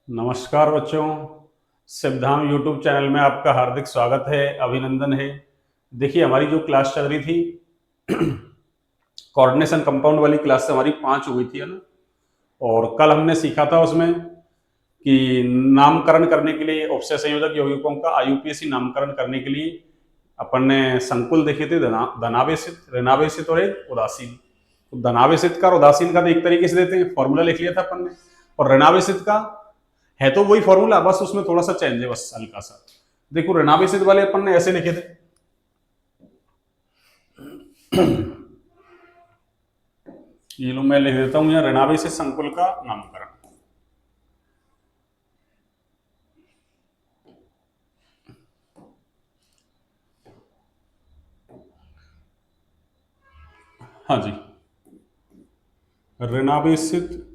नमस्कार बच्चों। Siddham YouTube channel में आपका हार्दिक स्वागत है, अभिनंदन है। देखिए, हमारी जो क्लास चल रही थी कोऑर्डिनेशन कंपाउंड वाली क्लास से हमारी 5 हुई थी, है ना। और कल हमने सीखा था उसमें कि नामकरण करने के लिए उपसय संयोजक यौगिकों का आयुपीएसी नामकरण करने के लिए अपन ने संकुल देखे थे, धनावेशित, ऋणावेशित और एक उदासीन। तो धनावेशित का और उदासीन का तो एक तरीके से देते हैं, फॉर्मूला लिख लिया था अपन ने। और ऋणावेशित का है तो वही फॉर्मूला, बस उसमें थोड़ा सा चेंज है, बस हल्का सा। देखो, ऋणावेशित वाले अपन ने ऐसे लिखे थे, ये लो मैं लिख देता हूं यहाँ ऋणावेशित संकुल का नामकरण। हाँ जी, ऋणावेशित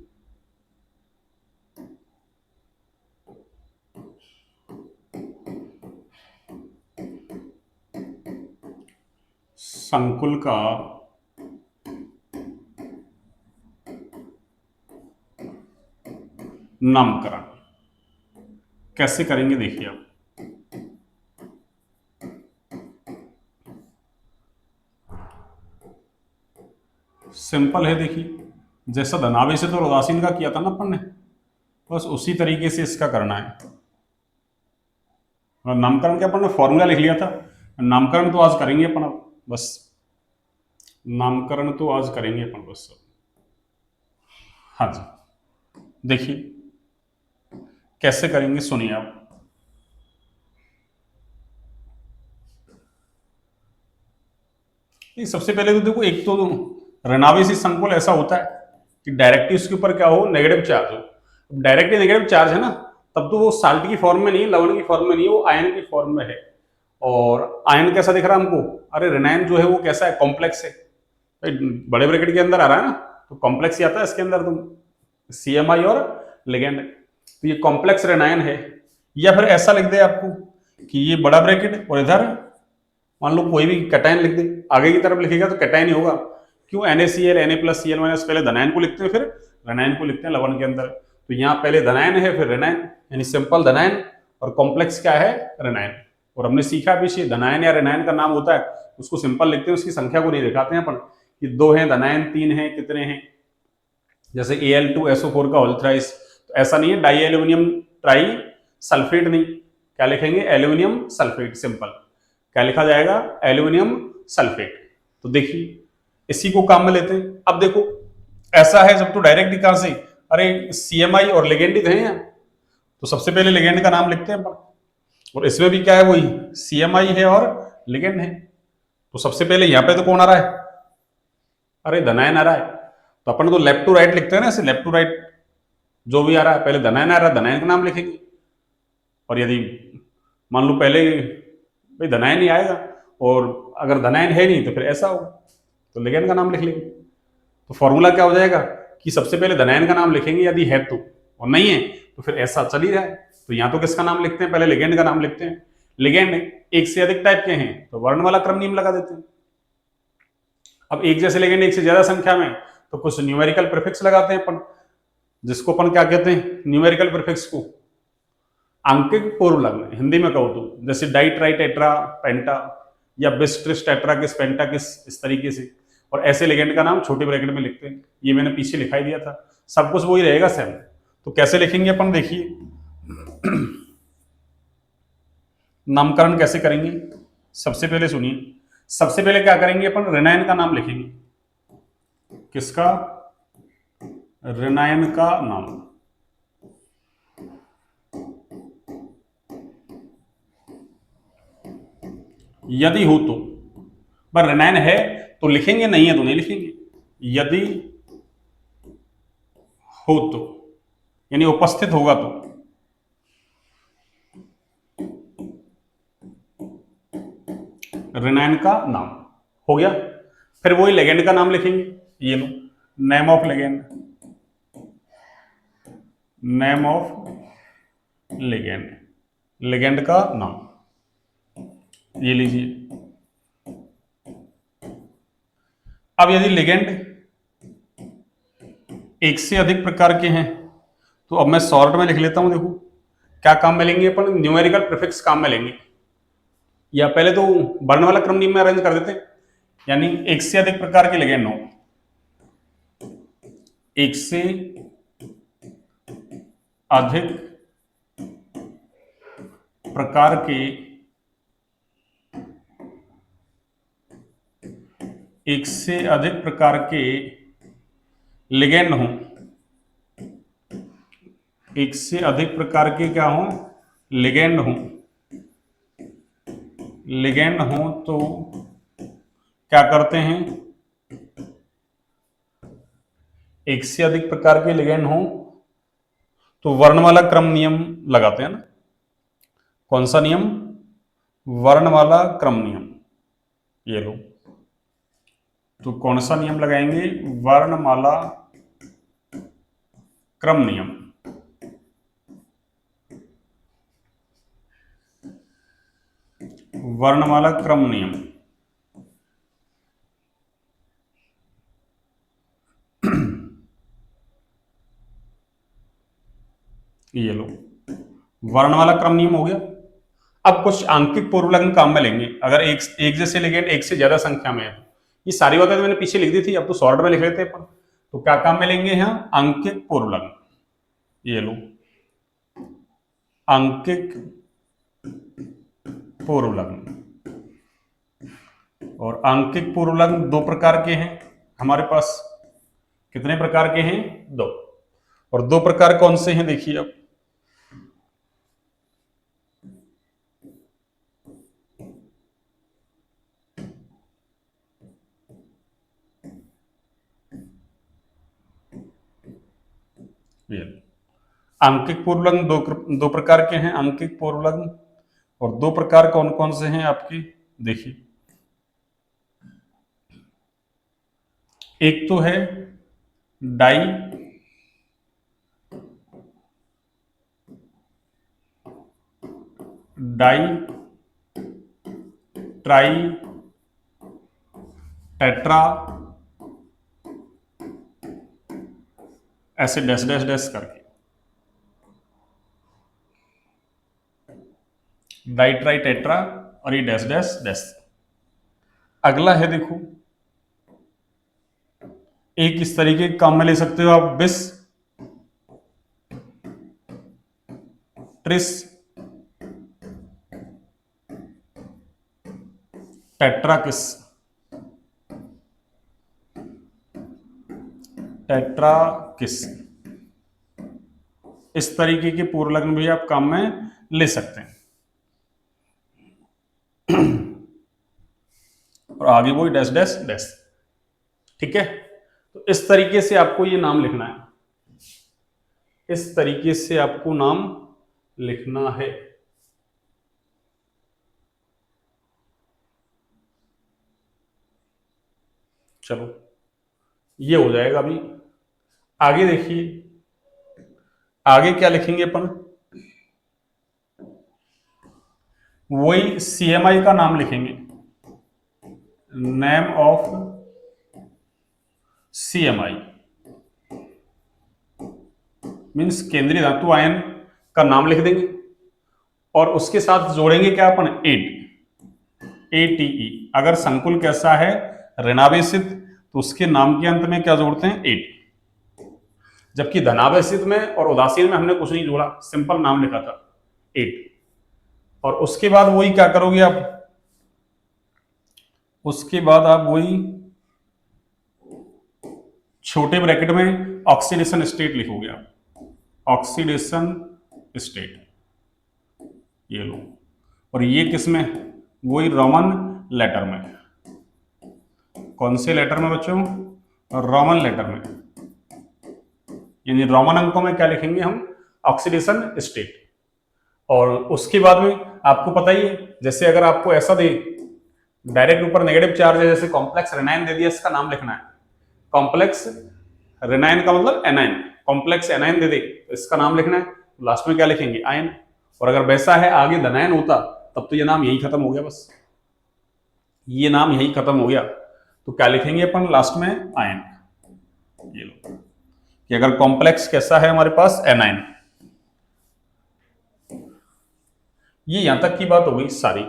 संकुल का नामकरण कैसे करेंगे, देखिए आप। सिंपल है, देखिए, जैसा धनावेशित और उदासीन का किया था ना अपन ने, बस उसी तरीके से इसका करना है। और नामकरण के अपन ने फॉर्मूला लिख लिया था, नामकरण तो आज करेंगे अपन, अब बस नामकरण तो आज करेंगे अपन बस। हाँ जी, देखिए कैसे करेंगे, सुनिए आप। नहीं, सबसे पहले तो देखो, एक तो ऋणावेशी संकुल ऐसा होता है कि डायरेक्टली उसके ऊपर क्या हो, नेगेटिव चार्ज हो। डायरेक्टली नेगेटिव चार्ज है ना, तब तो वो साल्ट की फॉर्म में नहीं है, लवण की फॉर्म में नहीं है, वो आयन की फॉर्म में है। और आयन कैसा दिख रहा है हमको? अरे ऋणायन जो है वो कैसा है, कॉम्प्लेक्स है। बड़े ब्रैकेट के अंदर आ रहा है ना, तो कॉम्प्लेक्स ही आता है इसके अंदर, तो सीएमआई और लिगेंड, तो ये कॉम्प्लेक्स ऋणायन है। या फिर ऐसा लिख दे आपको कि ये बड़ा ब्रैकेट और इधर मान लो कोई भी कैटायन लिख दे, आगे की तरफ लिखेगा तो कैटायन ही होगा। क्यों? NaCl, Na+Cl- पहले धनायन को लिखते हैं, फिर ऋणायन को लिखते हैं लवण के अंदर। तो यहाँ पहले धनायन है, फिर ऋणायन, यानी सिंपल धनायन, और कॉम्प्लेक्स क्या है, ऋणायन। और हमने सीखा भी, धनायन या ऋणायन का नाम होता है उसको सिंपल लिखते हैं, उसकी संख्या को नहीं दिखाते हैं अपन कि 2 है धनायन, 3 है, कितने हैं। जैसे Al2SO4 का होल थ्राइस, तो ऐसा नहीं है डाई एल्यूमिनियम ट्राई सल्फेट, नहीं, क्या लिखेंगे, एल्यूमिनियम सल्फेट, सिंपल। क्या लिखा जाएगा, एल्यूमिनियम सल्फेट। तो देखिए, इसी को काम में लेते हैं। अब देखो, ऐसा है जब तो डायरेक्ट कहां से, अरे सीएमआई और लेगेंड है यहाँ, तो सबसे पहले लेगेंड का नाम लिखते हैं अपन। और इसमें भी क्या है, वही सीएमआई है और लेगेंड है। तो सबसे पहले यहाँ पे तो कौन आ रहा है, अरे धनायन आ रहा है। तो अपन तो लेफ्ट टू राइट लिखते हैं ना, ऐसे लेफ्ट टू राइट जो भी आ रहा है, पहले धनायन आ रहा है, धनायन का नाम लिखेंगे। और यदि मान लो पहले भाई धनायन ही आएगा, और अगर धनायन है नहीं तो फिर ऐसा होगा, तो लिगेंड का नाम लिख लेंगे। तो फॉर्मूला क्या हो जाएगा कि सबसे पहले धनायन का नाम लिखेंगे यदि है तो, और नहीं है तो फिर ऐसा चल ही जाए। तो यहाँ तो किसका नाम लिखते हैं, पहले लिगेंड का नाम लिखते हैं। लिगेंड एक से अधिक टाइप के हैं तो वर्ण वाला क्रम नियम लगा देते हैं। अब एक जैसे लिगेंड एक से ज्यादा संख्या में, तो कुछ न्यूमेरिकल प्रीफिक्स लगाते हैं अपन, जिसको अपन क्या कहते हैं, न्यूमेरिकल प्रीफिक्स को आंकिक पूर्व लग्न, हिंदी में कहो तो जैसे डाई ट्राई टेट्रा पेंटा, या बिस ट्रिस टेट्रा किस पेंटा किस, इस तरीके से। और ऐसे लिगेंड का नाम छोटे ब्रैकेट में लिखते हैं, ये मैंने पीछे लिखाई दिया था, सब कुछ वही रहेगा सेम। तो कैसे लिखेंगे अपन, देखिए नामकरण कैसे करेंगे। सबसे पहले सुनिए, सबसे पहले क्या करेंगे अपन, ऋणायन का नाम लिखेंगे। किसका? ऋणायन का नाम। यदि हो तो, पर ऋणायन है तो लिखेंगे, नहीं है तो नहीं लिखेंगे। यदि हो तो, यानी उपस्थित होगा तो। ऋणायन का नाम हो गया। फिर वही लेगेंड का नाम लिखेंगे, ये लो, name of legend, name of legend, legend का नाम, ये लीजिए। अब यदि लेगेंड एक से अधिक प्रकार के हैं, तो अब मैं शॉर्ट में लिख लेता हूं, देखो क्या काम में लेंगे अपन, न्यूमेरिकल प्रीफिक्स काम में लेंगे, या पहले तो वर्ण वाला क्रम नियम में अरेंज कर देते, यानी एक से अधिक प्रकार के लिगेंड हो, एक से अधिक प्रकार के, एक से अधिक प्रकार के लिगेंड हो, एक से अधिक प्रकार के क्या हो, लिगेंड हो, लिगेंड हो तो क्या करते हैं, एक से अधिक प्रकार के लिगेंड हो तो वर्णमाला क्रम नियम लगाते हैं ना। कौन सा नियम, वर्णमाला क्रम नियम, ये लो, तो कौन सा नियम लगाएंगे, वर्णमाला क्रम नियम। वर्णमाला क्रम नियम, ये लो, वर्णमाला क्रम नियम हो गया। अब कुछ आंकिक पूर्वलग्न काम में लेंगे, अगर एक जैसे लिगेंड एक से ज्यादा संख्या में है, ये सारी बातें तो मैंने पीछे लिख दी थी, अब तो शॉर्ट में लिख लेते हैं अपन। तो क्या काम में लेंगे यहाँ, आंकिक पूर्वलग्न, ये लो, आंकिक पूर्वलग्न। और आंकिक पूर्वलग्न दो प्रकार के हैं हमारे पास, कितने प्रकार के हैं, दो। और दो प्रकार कौन से हैं देखिए अब, ये आंकिक पूर्वलग्न दो प्रकार के हैं, आंकिक पूर्वलग्न। और दो प्रकार कौन कौन से हैं आपकी, देखिए, एक तो है डाई ट्राई टेट्रा, ऐसे डैश डैश डैश करके, डाई ट्राई टेट्रा और ये डैश डैश डैश। अगला है देखो, एक इस तरीके के काम में ले सकते हो आप, बिस ट्रिस टेट्राकिस, टेट्राकिस, इस तरीके के पूर्वलग्न भी आप काम में ले सकते हैं। और आगे वही डैश डैश डैश, ठीक है। तो इस तरीके से आपको ये नाम लिखना है, इस तरीके से आपको नाम लिखना है। चलो ये हो जाएगा। अभी आगे देखिए, आगे क्या लिखेंगे अपन, वही सीएमआई का नाम लिखेंगे, नेम ऑफ सीएमआई मीन्स केंद्रीय धातु आयन का नाम लिख देंगे, और उसके साथ जोड़ेंगे क्या अपन, एटीई। अगर संकुल कैसा है, ऋणावेशित, तो उसके नाम के अंत में क्या जोड़ते हैं, एट। जबकि धनावेशित में और उदासीन में हमने कुछ नहीं जोड़ा, सिंपल नाम लिखा था, एट। और उसके बाद वही क्या करोगे आप, उसके बाद आप वही छोटे ब्रैकेट में ऑक्सीडेशन स्टेट लिखोगे आप, ऑक्सीडेशन स्टेट, ये लो। और ये किस में, वही रोमन लेटर में। कौन से लेटर में बच्चों, रोमन लेटर में, यानी रोमन अंकों में क्या लिखेंगे हम, ऑक्सीडेशन स्टेट। और उसके बाद में आपको पता ही है, जैसे अगर आपको ऐसा दे डायरेक्ट ऊपर नेगेटिव चार्ज है, जैसे कॉम्प्लेक्स रेनाइन दे दिया, इसका नाम लिखना है, कॉम्प्लेक्स रेनाइन का मतलब एनाइन, कॉम्प्लेक्स एनाइन दे दे तो इसका नाम लिखना है, लास्ट में क्या लिखेंगे, आयन। और अगर वैसा है आगे धनायन होता, तब तो ये नाम यही खत्म हो गया, बस ये नाम यही खत्म हो गया। तो क्या लिखेंगे अपन लास्ट में, आयन, ये लो। कि अगर कॉम्प्लेक्स कैसा है हमारे पास एनाइन। ये यहां तक की बात हो गई सारी,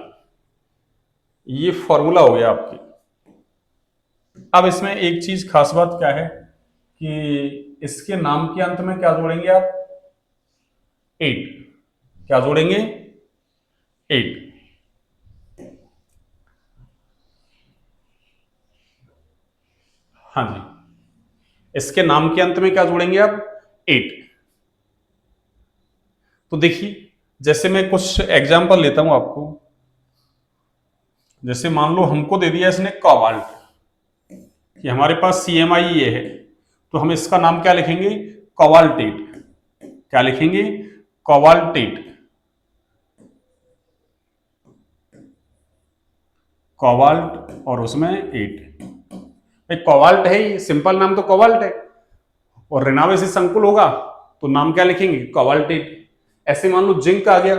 ये फॉर्मूला हो गया आपकी। अब इसमें एक चीज खास बात क्या है कि इसके नाम के अंत में क्या जोड़ेंगे आप? 8। क्या जोड़ेंगे? 8। हाँ जी, इसके नाम के अंत में क्या जोड़ेंगे आप? 8। तो देखिए, जैसे मैं कुछ एग्जांपल लेता हूं आपको। जैसे मान लो हमको दे दिया इसने कोबाल्ट, कि हमारे पास CMI ये है, तो हम इसका नाम क्या लिखेंगे? कोबाल्टेट। क्या लिखेंगे? कोबाल्टेट। कोबाल्ट और उसमें 8। भाई कोबाल्ट है ही, सिंपल नाम तो कोबाल्ट है, और रेनावे से संकुल होगा तो नाम क्या लिखेंगे? कोबाल्टेट। ऐसे मान लो जिंक आ गया,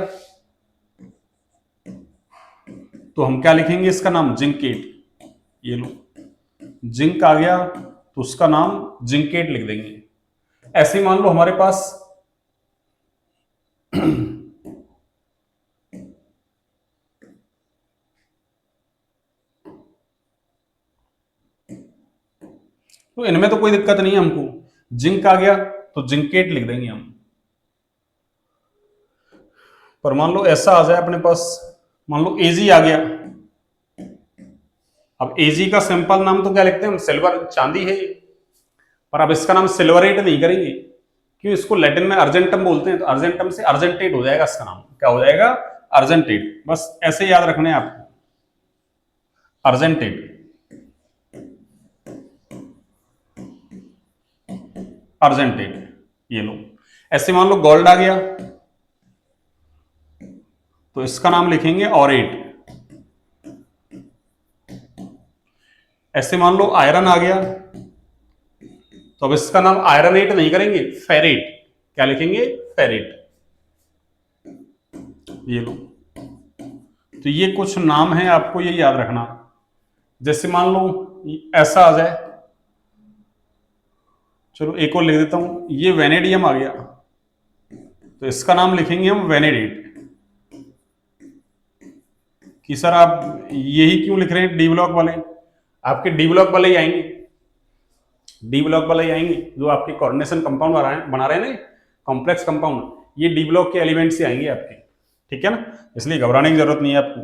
तो हम क्या लिखेंगे इसका नाम? जिंकेट। ये लो, जिंक आ गया तो उसका नाम जिंकेट लिख देंगे। ऐसे मान लो हमारे पास तो इनमें तो कोई दिक्कत नहीं है हमको, जिंक आ गया तो जिंकेट लिख देंगे हम। पर मान लो ऐसा आ जाए अपने पास, मान लो एजी आ गया। अब एजी का सिंपल नाम तो क्या लिखते हैं हम? सिल्वर, चांदी है ये। पर अब इसका नाम सिल्वरेट नहीं करेंगे, क्यों? इसको लैटिन में अर्जेंटम बोलते हैं, तो अर्जेंटम से अर्जेंटेट हो जाएगा इसका नाम। क्या हो जाएगा? अर्जेंटेट। बस ऐसे याद रखने हैं आपको, अर्जेंटेट। अर्जेंटेट, ये लो। ऐसे मान लो गोल्ड आ गया, तो इसका नाम लिखेंगे ऑरेट। ऐसे मान लो आयरन आ गया, तो अब इसका नाम आयरनेट नहीं करेंगे, फेरेट। क्या लिखेंगे? फेरेट। ये लो। तो ये कुछ नाम है, आपको ये याद रखना। जैसे मान लो ऐसा आ जाए, चलो एक और लिख देता हूं, ये वेनेडियम आ गया, तो इसका नाम लिखेंगे हम वेनेडेट। कि सर आप यही क्यों लिख रहे हैं डी ब्लॉक वाले? आपके डी ब्लॉक वाले ही आएंगे, डी ब्लॉक वाले ही आएंगे जो आपके कोऑर्डिनेशन कंपाउंड बना रहे हैं ना, कॉम्प्लेक्स कंपाउंड, ये डी ब्लॉक के एलिमेंट से आएंगे आपके। ठीक है ना, इसलिए घबराने की जरूरत नहीं है आपको।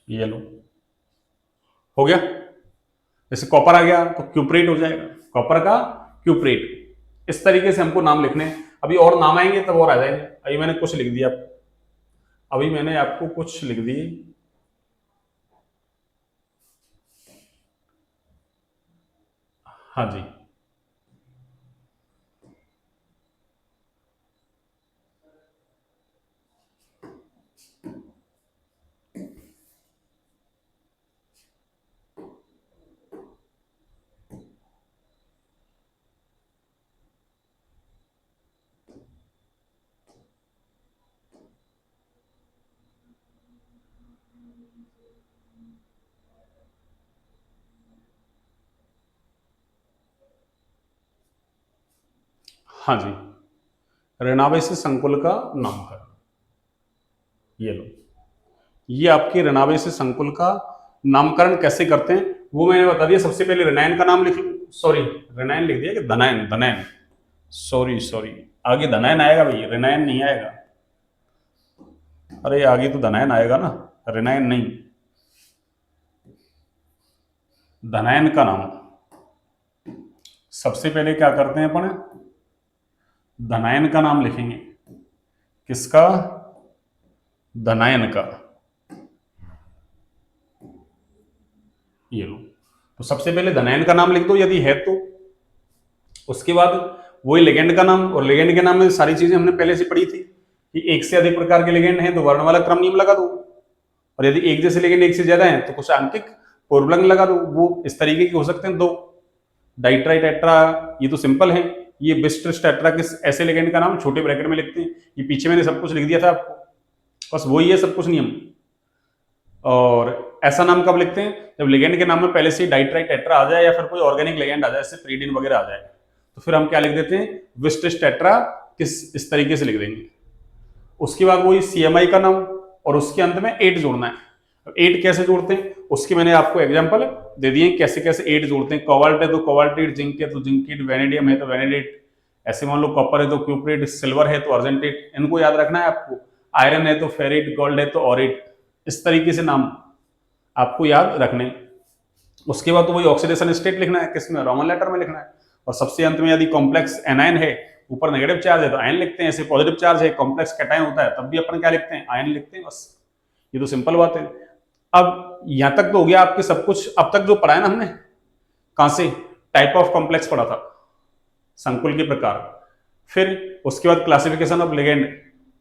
ये लो, हो गया। जैसे कॉपर आ गया तो क्यूप्रेट हो जाएगा, कॉपर का क्यूप्रेट। इस तरीके से हमको नाम लिखने हैं। अभी और नाम आएंगे तब और आ जाएंगे, अभी मैंने कुछ लिख दिया, अभी मैंने आपको कुछ लिख दिए। हाँ जी, हाँ जी, रेनावेसी संकुल का नामकरण। ये लो, ये आपके रेनावेसी संकुल का नामकरण कैसे करते हैं वो मैंने बता दिया। सबसे पहले रेनाइन का नाम लिख लो, सॉरी रेनाइन लिख दिया कि धनाइन, धनाइन, सॉरी सॉरी, आगे धनाइन आएगा भाई, रेनाइन नहीं आएगा। अरे आगे तो धनाइन आएगा ना, रेनाइन नहीं। धनाइन का नाम सबसे पहले क्या करते हैं अपन? धनायन का नाम लिखेंगे। किसका? धनायन का। ये लो, तो सबसे पहले धनायन का नाम लिख दो यदि है तो। उसके बाद वही लिगेंड का नाम, और लिगेंड के नाम में सारी चीजें हमने पहले से पढ़ी थी कि एक से अधिक प्रकार के लिगेंड हैं तो वर्ण वाला क्रम नियम लगा दो, और यदि एक जैसे लिगेंड एक से ज्यादा है तो कुछ आंतरिक पूर्वलंग लगा दो। वो इस तरीके के हो सकते हैं दो, डाइट्राई टेट्रा, ये तो सिंपल है। ये बिस्ट्रिस टेट्रा किस ऐसे लिगेंड का नाम छोटे ब्रैकेट में लिखते हैं। ये पीछे मैंने सब कुछ लिख दिया था आपको, बस वही है सब कुछ नियम। और ऐसा नाम कब लिखते हैं? जब लिगेंड के नाम में पहले से डाइट्राई टेट्रा आ जाए या फिर कोई ऑर्गेनिक लिगेंड आ जाए, जैसे प्रीडिन वगैरह आ जाए, तो फिर हम क्या लिख देते हैं? विस्टिस टेट्रा इस तरीके से लिख देंगे। उसके बाद वही सीएमआई का नाम और उसके अंत में 8 जोड़ना है। 8 कैसे जोड़ते हैं उसकी मैंने आपको एग्जांपल दे दिए, कैसे कैसे 8 जोड़ते हैं। कोबाल्ट है तो कोबाल्टेट, जिंक है तो जिंकेट, वेनेडियम है तो वेनेडेट, ऐसे मान लो कॉपर है तो क्यूपरेट, सिल्वर है तो अर्जेंटेट, इनको याद रखना है आपको। आयरन है तो फेरेट, गोल्ड है तो ऑरेट, इस तरीके से नाम आपको याद रखने। उसके बाद तो वही ऑक्सीडेशन स्टेट लिखना है, किसमें? रोमन लेटर में लिखना है। और सबसे अंत में यदि कॉम्प्लेक्स एनायन है, ऊपर नेगेटिव चार्ज है तो आयन लिखते हैं, ऐसे पॉजिटिव चार्ज है, कॉम्प्लेक्स कैटायन होता है तब भी अपन क्या लिखते हैं? आयन लिखते हैं, बस। ये तो सिंपल बात है। अब यहां तक तो हो गया आपके सब कुछ। अब तक जो पढ़ा है ना हमने, कहां से? टाइप ऑफ कॉम्प्लेक्स पढ़ा था, संकुल के प्रकार। फिर उसके बाद क्लासिफिकेशन ऑफ लिगेंड,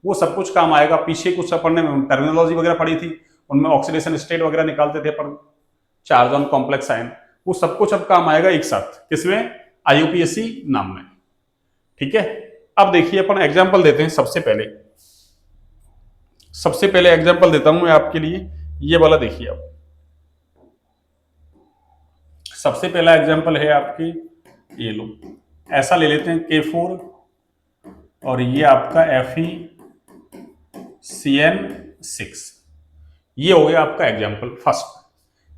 वो सब कुछ काम आएगा। पीछे कुछ अपन ने टर्मिनोलॉजी वगैरह पढ़ी थी, उनमें ऑक्सीडेशन स्टेट वगैरह निकालते थे अपन, चार्ज ऑन कॉम्प्लेक्स आयन, वो सब कुछ अब काम आएगा एक साथ, किसमें? आईयूपीएससी नाम में। ठीक है, अब देखिए अपन एग्जाम्पल देते हैं। सबसे पहले एग्जाम्पल देता हूं मैं आपके लिए, ये वाला देखिए। अब सबसे पहला एग्जाम्पल है आपकी, ये लो, ऐसा ले लेते हैं K4 और ये आपका FeCN6। ये हो गया आपका एग्जाम्पल फर्स्ट।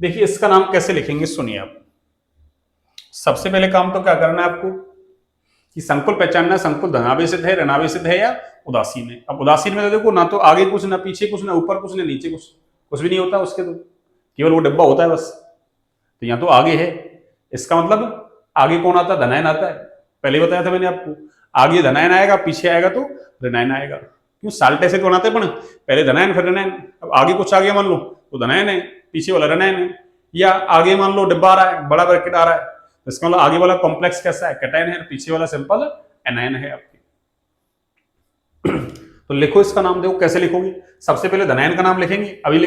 देखिए इसका नाम कैसे लिखेंगे, सुनिए आप। सबसे पहले काम तो क्या करना है आपको कि संकुल पहचानना, संकुल धनावेशित है, ऋणावेशित है या उदासीन है। अब उदासीन में तो देखो ना तो आगे कुछ, ना पीछे कुछ, ना ऊपर कुछ, ना नीचे कुछ भी नहीं होता उसके, तो केवल वो डिब्बा होता है बस। तो यहाँ तो आगे है, इसका मतलब आगे कौन आता है? धनायन आता है। पहले बताया था मैंने आपको, आगे धनायन आएगा, पीछे आएगा तो ऋणायन आएगा। क्यों? साल्ट ऐसे तो बनाते हैं, पहले धनायन फिर ऋणायन। अब आगे कुछ आ गया मान लो तो धनायन है, पीछे वाला ऋणायन है। या आगे मान लो डिब्बा आ रहा है, बड़ा ब्रैकेट आ रहा है, इसका मतलब आगे वाला कॉम्प्लेक्स कैसा है? कैटायन है, पीछे वाला सिंपल एनायन है आपके। तो लिखो इसका नाम, देखो कैसे लिखोगे। सबसे पहले धनायन का नाम लिखेंगे। अभी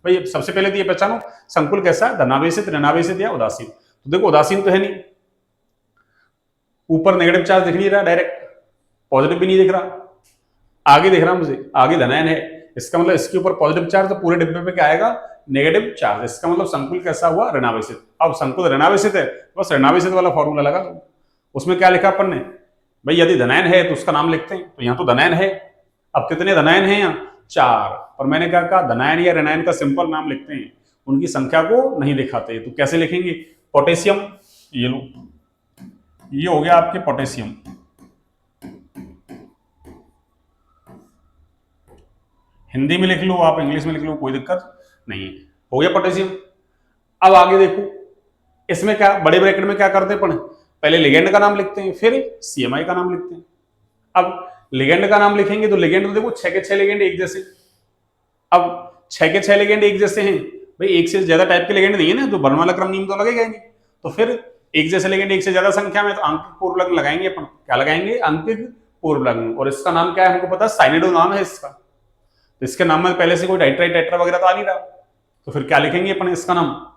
भाई सबसे पहले तो ये पहचानो संकुल कैसा है, धनावेशित, ऋणावेशित या उदासीन। तो देखो उदासीन तो है नहीं, ऊपर नेगेटिव चार्ज दिख नहीं रहा डायरेक्ट, पॉजिटिव भी नहीं दिख रहा, आगे दिख रहा मुझे, आगे धनायन है, इसका मतलब इसके ऊपर पॉजिटिव चार्ज, तो पूरे डिब्बे पे क्या आएगा? Negative charge. इसका मतलब संकुल कैसा हुआ? ऋणावेशित। अब संकुल ऋणावेशित है, बस ऋणावेशित वाला फॉर्मूला लगा दो। उसमें क्या लिखा अपन ने? भाई यदि धनायन है तो उसका नाम लिखते हैं, तो यहाँ तो धनायन है। अब कितने धनायन है यहाँ? 4। और मैंने क्या कहा? धनायन या ऋणायन का सिंपल नाम लिखते हैं, उनकी संख्या को नहीं दिखाते। तो कैसे लिखेंगे? पोटेशियम, ये लो, ये हो गया आपके पोटेशियम। हिंदी में लिख लो आप, इंग्लिश में लिख लो, कोई दिक्कत नहीं है। हो गया पोटेशियम। अब आगे देखो, इसमें क्या बड़े ब्रैकेट में क्या करते हैं? पहले लिगेंड का नाम लिखते हैं, फिर सीएमआई का नाम लिखते हैं। अब लिगेंड का नाम लिखेंगे तो लिगेंड तो देखो 6 के 6 लिगेंड एक जैसे। अब 6 के 6 लिगेंड एक जैसे हैं, भाई एक से ज्यादा टाइप के लिगेंड नहीं है ना, तो वर्णमाला क्रम नियम तो लगेगा ही नहीं। तो फिर एक जैसे लिगेंड एक से ज्यादा संख्या में, तो आंकिक पूर्व लग्न लगाएंगे अपन। क्या लगाएंगे? आंकिक पूर्व लग्न। और इसका नाम क्या है? हमको पता है, साइनेडो नाम है इसका। तो इसके नाम में पहले से कोई डाइट्राई टेट्रा वगैरह तो आ नहीं रहा, तो फिर क्या लिखेंगे अपन? इसका नाम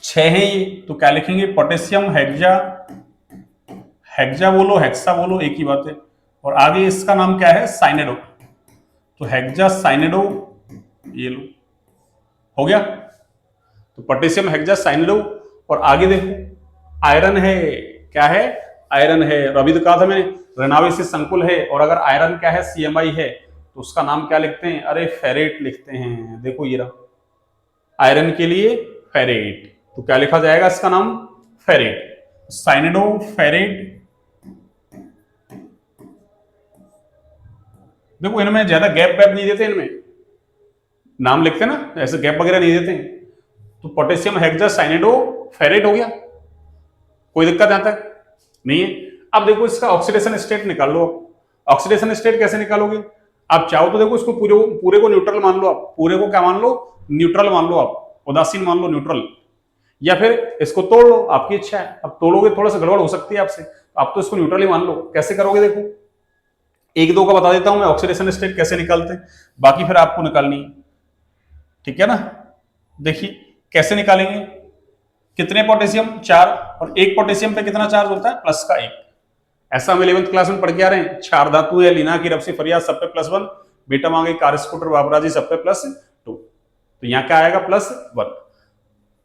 6 है ये, तो क्या लिखेंगे? पोटेशियम हेक्सा, हेक्सा बोलो हेक्सा बोलो एक ही बात है। और आगे इसका नाम क्या है? साइनेडो, तो हेक्सा साइनेडो, ये लो, हो गया। तो पोटेशियम हेक्सा साइनेडो। और आगे देखो आयरन है, क्या है? आयरन है। अभी तो कहा था मैंने ऋणावेशित संकुल है, और अगर आयरन क्या है? सीएमआई है, तो उसका नाम क्या लिखते हैं? अरे फेरेट लिखते हैं। देखो ये रहा आयरन के लिए फेरेट, तो क्या लिखा जाएगा इसका नाम? Ferrate, cyanido ferrate. देखो इनमें ज्यादा गैप वैप नहीं देते, इनमें नाम लिखते ना ऐसे गैप वगैरह नहीं देते। तो पोटेशियम हेक्सा साइनेडो फेरेट हो गया, कोई दिक्कत यहां तक नहीं है। अब देखो इसका ऑक्सीडेशन स्टेट निकाल लो। ऑक्सीडेशन स्टेट कैसे निकालोगे? आप चाहो तो देखो इसको पूरे को न्यूट्रल मान लो, आप पूरे को क्या मान लो? न्यूट्रल मान लो, आप उदासीन मान लो, न्यूट्रल। या फिर इसको तोड़ लो, आपकी इच्छा है। अब तोड़ोगे थोड़ा सा गड़बड़ हो सकती है आपसे, आप तो इसको न्यूट्रल ही मान लो। कैसे करोगे? देखो एक दो का बता देता हूं मैं ऑक्सीडेशन स्टेट कैसे निकालते हैं, बाकी फिर आपको निकालनी है, ठीक है ना। देखिए कैसे निकालेंगे। कितने पोटेशियम? 4। और एक पोटेशियम पे कितना चार्ज होता है? प्लस का 1। ऐसा हम 11th क्लास में पढ़ के आ रहे हैं। 4 धातु है, लीना की रफ्सी फरियाद सब पे +1, बेटा मांगे कार स्कूटर बाबराजी सब पे +2। तो यहाँ क्या आएगा +1।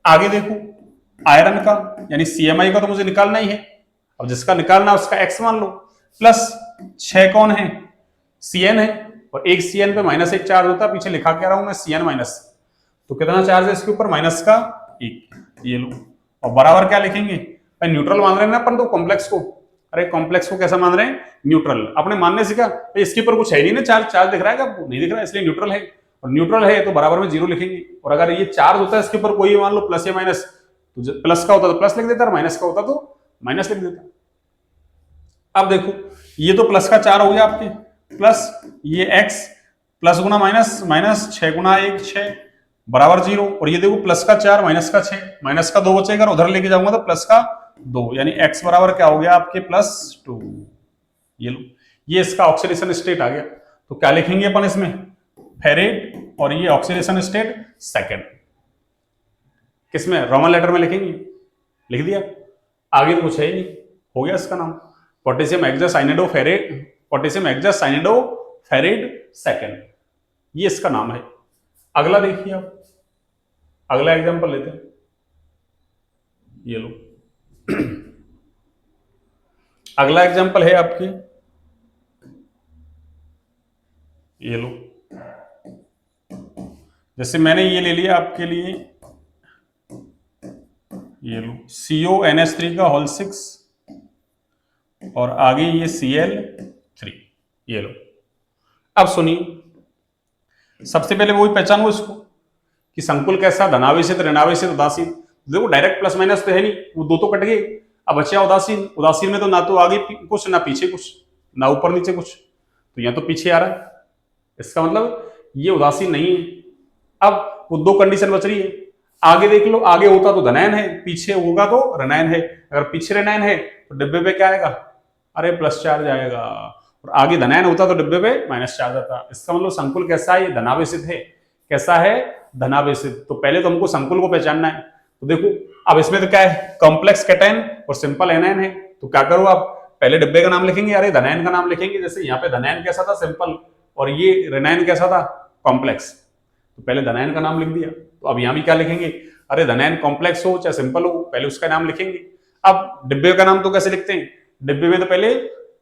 आगे देखो आयरन का यानी CMI का तो मुझे निकालना ही है, अब जिसका निकालना है उसका x मान लो, +6 कौन है, Cn है, और एक Cn पे -1 चार्ज होता है, पीछे लिखा क्या रहा हूं मैं Cn-, तो कितना चार्ज है इसके ऊपर, -1, ये लो। और बराबर क्या लिखेंगे, न्यूट्रल मान रहे हैं ना अपन तो कॉम्प्लेक्स को, अरे कॉम्प्लेक्स को कैसा मान रहे हैं, न्यूट्रल। अपने मानने से क्या, इसके ऊपर कुछ है नहीं ना, चार्ज चार्ज दिख रहा है क्या आपको, नहीं दिख रहा है, इसलिए न्यूट्रल है, और न्यूट्रल है तो बराबर में 0 लिखेंगे। और अगर ये चार्ज होता है इसके ऊपर कोई मान लो प्लस या माइनस, तो प्लस का होता तो प्लस लिख देता, और माइनस का होता तो माइनस लिख देता। अब देखो ये तो प्लस का 4 हो गया आपके, प्लस ये x प्लस गुना माइनस, माइनस 6 गुना 1 6 बराबर 0, और ये देखो प्लस का 4 माइनस का 6, माइनस का 2 बचेगा, उधर लेके जाऊंगा तो प्लस का 2, यानी x बराबर क्या हो गया आपके +2। ये लो, ये इसका ऑक्सीडेशन स्टेट आ गया। तो क्या लिखेंगे अपन इसमें, फेरेड, और ये ऑक्सीडेशन स्टेट सेकंड, किसमें, रोमन लेटर में लिखेंगे, लिख दिया। आगे तो कुछ है ही नहीं, हो गया इसका नाम पोटेशियम हेक्सासाइनेडोफेरेट, पोटेशियम हेक्सासाइनेडोफेरेट सेकंड, ये इसका नाम है। अगला देखिए आप, अगला एग्जांपल लेते हैं, ये लो अगला एग्जांपल है आपके, ये लो, जैसे मैंने ये ले लिया आपके लिए, ये लो CONH3 का होल 6, और आगे ये Cl3, ये लो। अब सुनिए, सबसे पहले वही पहचानो इसको कि संकुल कैसा, धनावेशित, ऋणावेशित, उदासीन। देखो डायरेक्ट प्लस माइनस तो है नहीं, वो दो तो कट गए, अब बचा उदासीन। उदासीन में तो ना तो आगे कुछ ना पीछे कुछ, ना ऊपर नीचे कुछ, तो यहाँ तो पीछे आ रहा है, इसका मतलब ये उदासीन नहीं है। अब वो दो कंडीशन बच रही है, आगे देख लो, आगे होता तो धनायन है, पीछे होगा तो ऋणायन है। अगर पीछे ऋणायन है तो डिब्बे पे क्या आएगा, अरे प्लस चार्ज आएगा, और आगे धनायन होता तो डिब्बे पे माइनस चार्ज आता। इसका मतलब संकुल कैसा है, ये धनावेशित है। कैसा है, धनावेशित। तो पहले तो हमको संकुल को पहचानना है। तो देखो अब इसमें तो क्या है, कॉम्प्लेक्स कैटायन और सिंपल एनायन है। तो क्या करो आप, पहले डिब्बे का नाम लिखेंगे, अरे धनायन का नाम लिखेंगे। जैसे यहाँ पे धनायन कैसा था, सिंपल, और ये ऋणायन कैसा था, कॉम्प्लेक्स। तो पहले धनायन का नाम लिख दिया। तो अब यहाँ भी क्या लिखेंगे, अरे धनायन कॉम्प्लेक्स हो चाहे सिंपल हो, पहले उसका नाम लिखेंगे। अब डिब्बे का नाम तो कैसे लिखते हैं, डिब्बे में तो पहले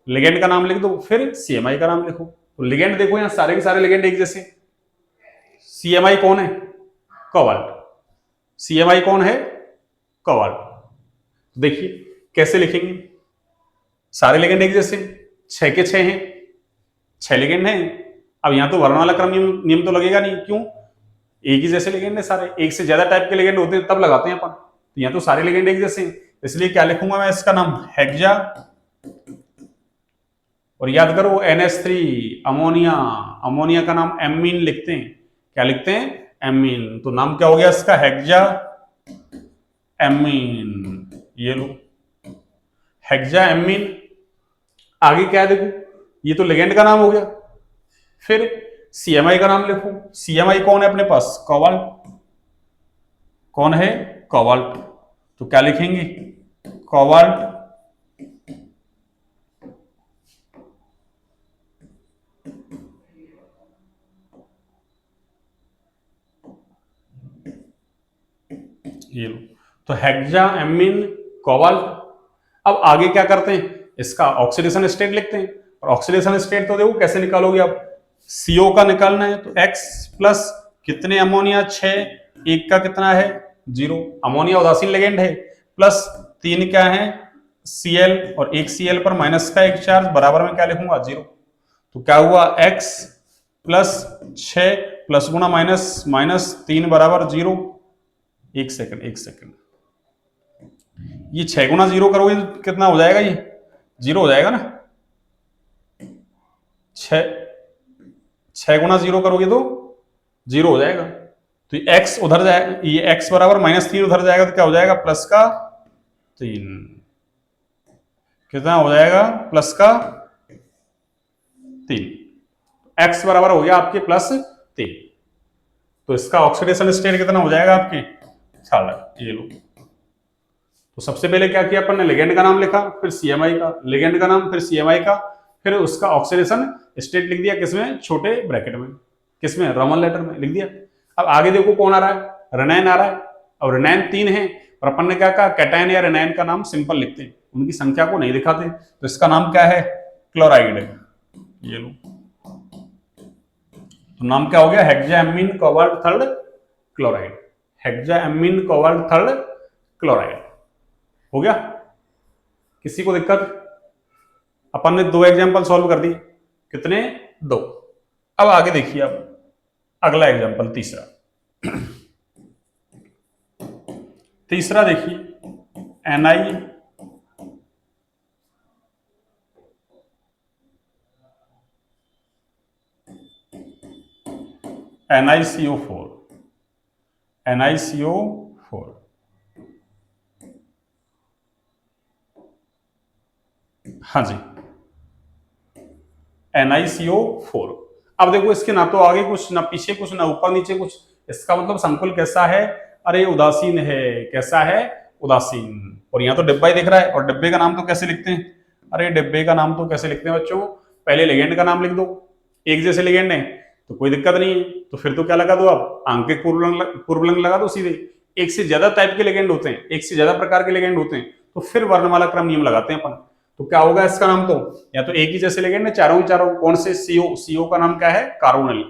लिगेंड का नाम लिख दो, फिर CMI का नाम लिखो। तो लिगेंड देखो यहाँ सारे के सारे लिगेंड एक जैसे। CMI कौन है, कोबाल्ट। CMI कौन है, कोबाल्ट। देखिए कैसे लिखेंगे, सारे लिगेंड एक जैसे, 6 के 6 हैं, 6 लिगेंड हैं। अब यहां तो वर्णमाला क्रम नियम तो लगेगा नहीं, क्यों, एक ही जैसे लिगेंड है सारे। एक से ज्यादा टाइप के लिगेंड होते हैं तब लगाते हैं अपन, तो यहाँ तो सारे लिगेंड एक जैसे हैं। इसलिए क्या लिखूंगा मैं, इसका नाम हेक्सा, और याद करो NH3 अमोनिया, अमोनिया का नाम एमीन लिखते हैं। क्या लिखते हैं, एमीन। तो नाम क्या हो गया इसका, हेक्सा एमीन। ये लो हेक्सा एमीन। आगे क्या है देखो, ये तो लिगेंड का नाम हो गया। फिर CMI का नाम लिखो। CMI कौन है अपने पास, कोबाल्ट। कौन है, कोबाल्ट। तो क्या लिखेंगे, कोबाल्ट। ये लो, तो हेक्सा एमीन कोबाल्ट। अब आगे क्या करते हैं, इसका ऑक्सीडेशन स्टेट लिखते हैं। और ऑक्सीडेशन स्टेट तो देखो कैसे निकालोगे आप, CO का निकालना है तो X प्लस कितने अमोनिया 6, 1 का कितना है 0, अमोनिया उदासीन लिगेंड है, प्लस 3 क्या है Cl, और 1 Cl पर माइनस का 1 चार्ज, बराबर में क्या लिखूंगा 0। तो क्या हुआ, X प्लस 6 प्लस गुना माइनस, माइनस 3 बराबर 0। एक सेकंड, ये 6 गुना 0 करोगे तो कितना हो जाएगा, ये 0 हो जाएगा ना। 6 गुना 0 करोगे तो 0 हो जाएगा। तो ये x उधर जाएगा, ये x बराबर -3 उधर जाएगा तो क्या हो जाएगा, प्लस का 3। कितना हो जाएगा, प्लस का 3। x बराबर हो गया आपके +3। तो इसका ऑक्सीडेशन स्टेट कितना हो जाएगा आपके 6। ये लो, तो सबसे पहले क्या किया अपन ने, लिगेंड का नाम लिखा, फिर CMI का, लिगेंड का नाम, फिर CMI का, फिर उसका ऑक्सीडेशन स्टेट लिख दिया, किसमें, छोटे ब्रैकेट में, किसमें, रोमन लेटर में लिख दिया। अब आगे देखो कौन आ रहा है, रेनाइन आ रहा है। अब रेनाइन 3 है और अपन ने क्या कहा, कैटायन या रेनाइन का नाम सिंपल लिखते हैं, उनकी संख्या को नहीं दिखाते। तो इसका नाम क्या है, क्लोराइड। ये लो, तो नाम क्या हो गया, hexaammine cobalt third chloride. Hexaammine cobalt third chloride हो गया। किसी को दिक्कत? अपन ने 2 एग्जांपल सॉल्व कर दिए, कितने, 2। अब आगे देखिए, अब अगला एग्जांपल तीसरा। तीसरा देखिए, NiCO4। NiCO4, हाँ जी, NiCO4। अब देखो इसके ना तो आगे कुछ, ना पीछे कुछ, ना ऊपर नीचे कुछ, इसका मतलब संकुल कैसा है, अरे उदासीन है। कैसा है, उदासीन। और यहाँ तो डिब्बा ही दिख रहा है, और डिब्बे का नाम तो कैसे लिखते हैं, अरे डिब्बे का नाम तो कैसे लिखते हैं बच्चों, पहले लिगेंड का नाम लिख दो। एक जैसे लिगेंड है तो कोई दिक्कत नहीं है, तो फिर तो क्या लगा दो, आप आंकिक पूर्वलंग लगा दो सीधे। एक से ज्यादा टाइप के लिगेंड होते हैं, एक से ज्यादा प्रकार के लिगेंड होते हैं, तो फिर वर्णमाला क्रम नियम लगाते हैं अपन। तो क्या होगा इसका नाम, तो या तो एक ही जैसे लिगेंड है, चारों ही चारों। कौन से, सीओ, सीओ का नाम क्या है, कार्बोनिल।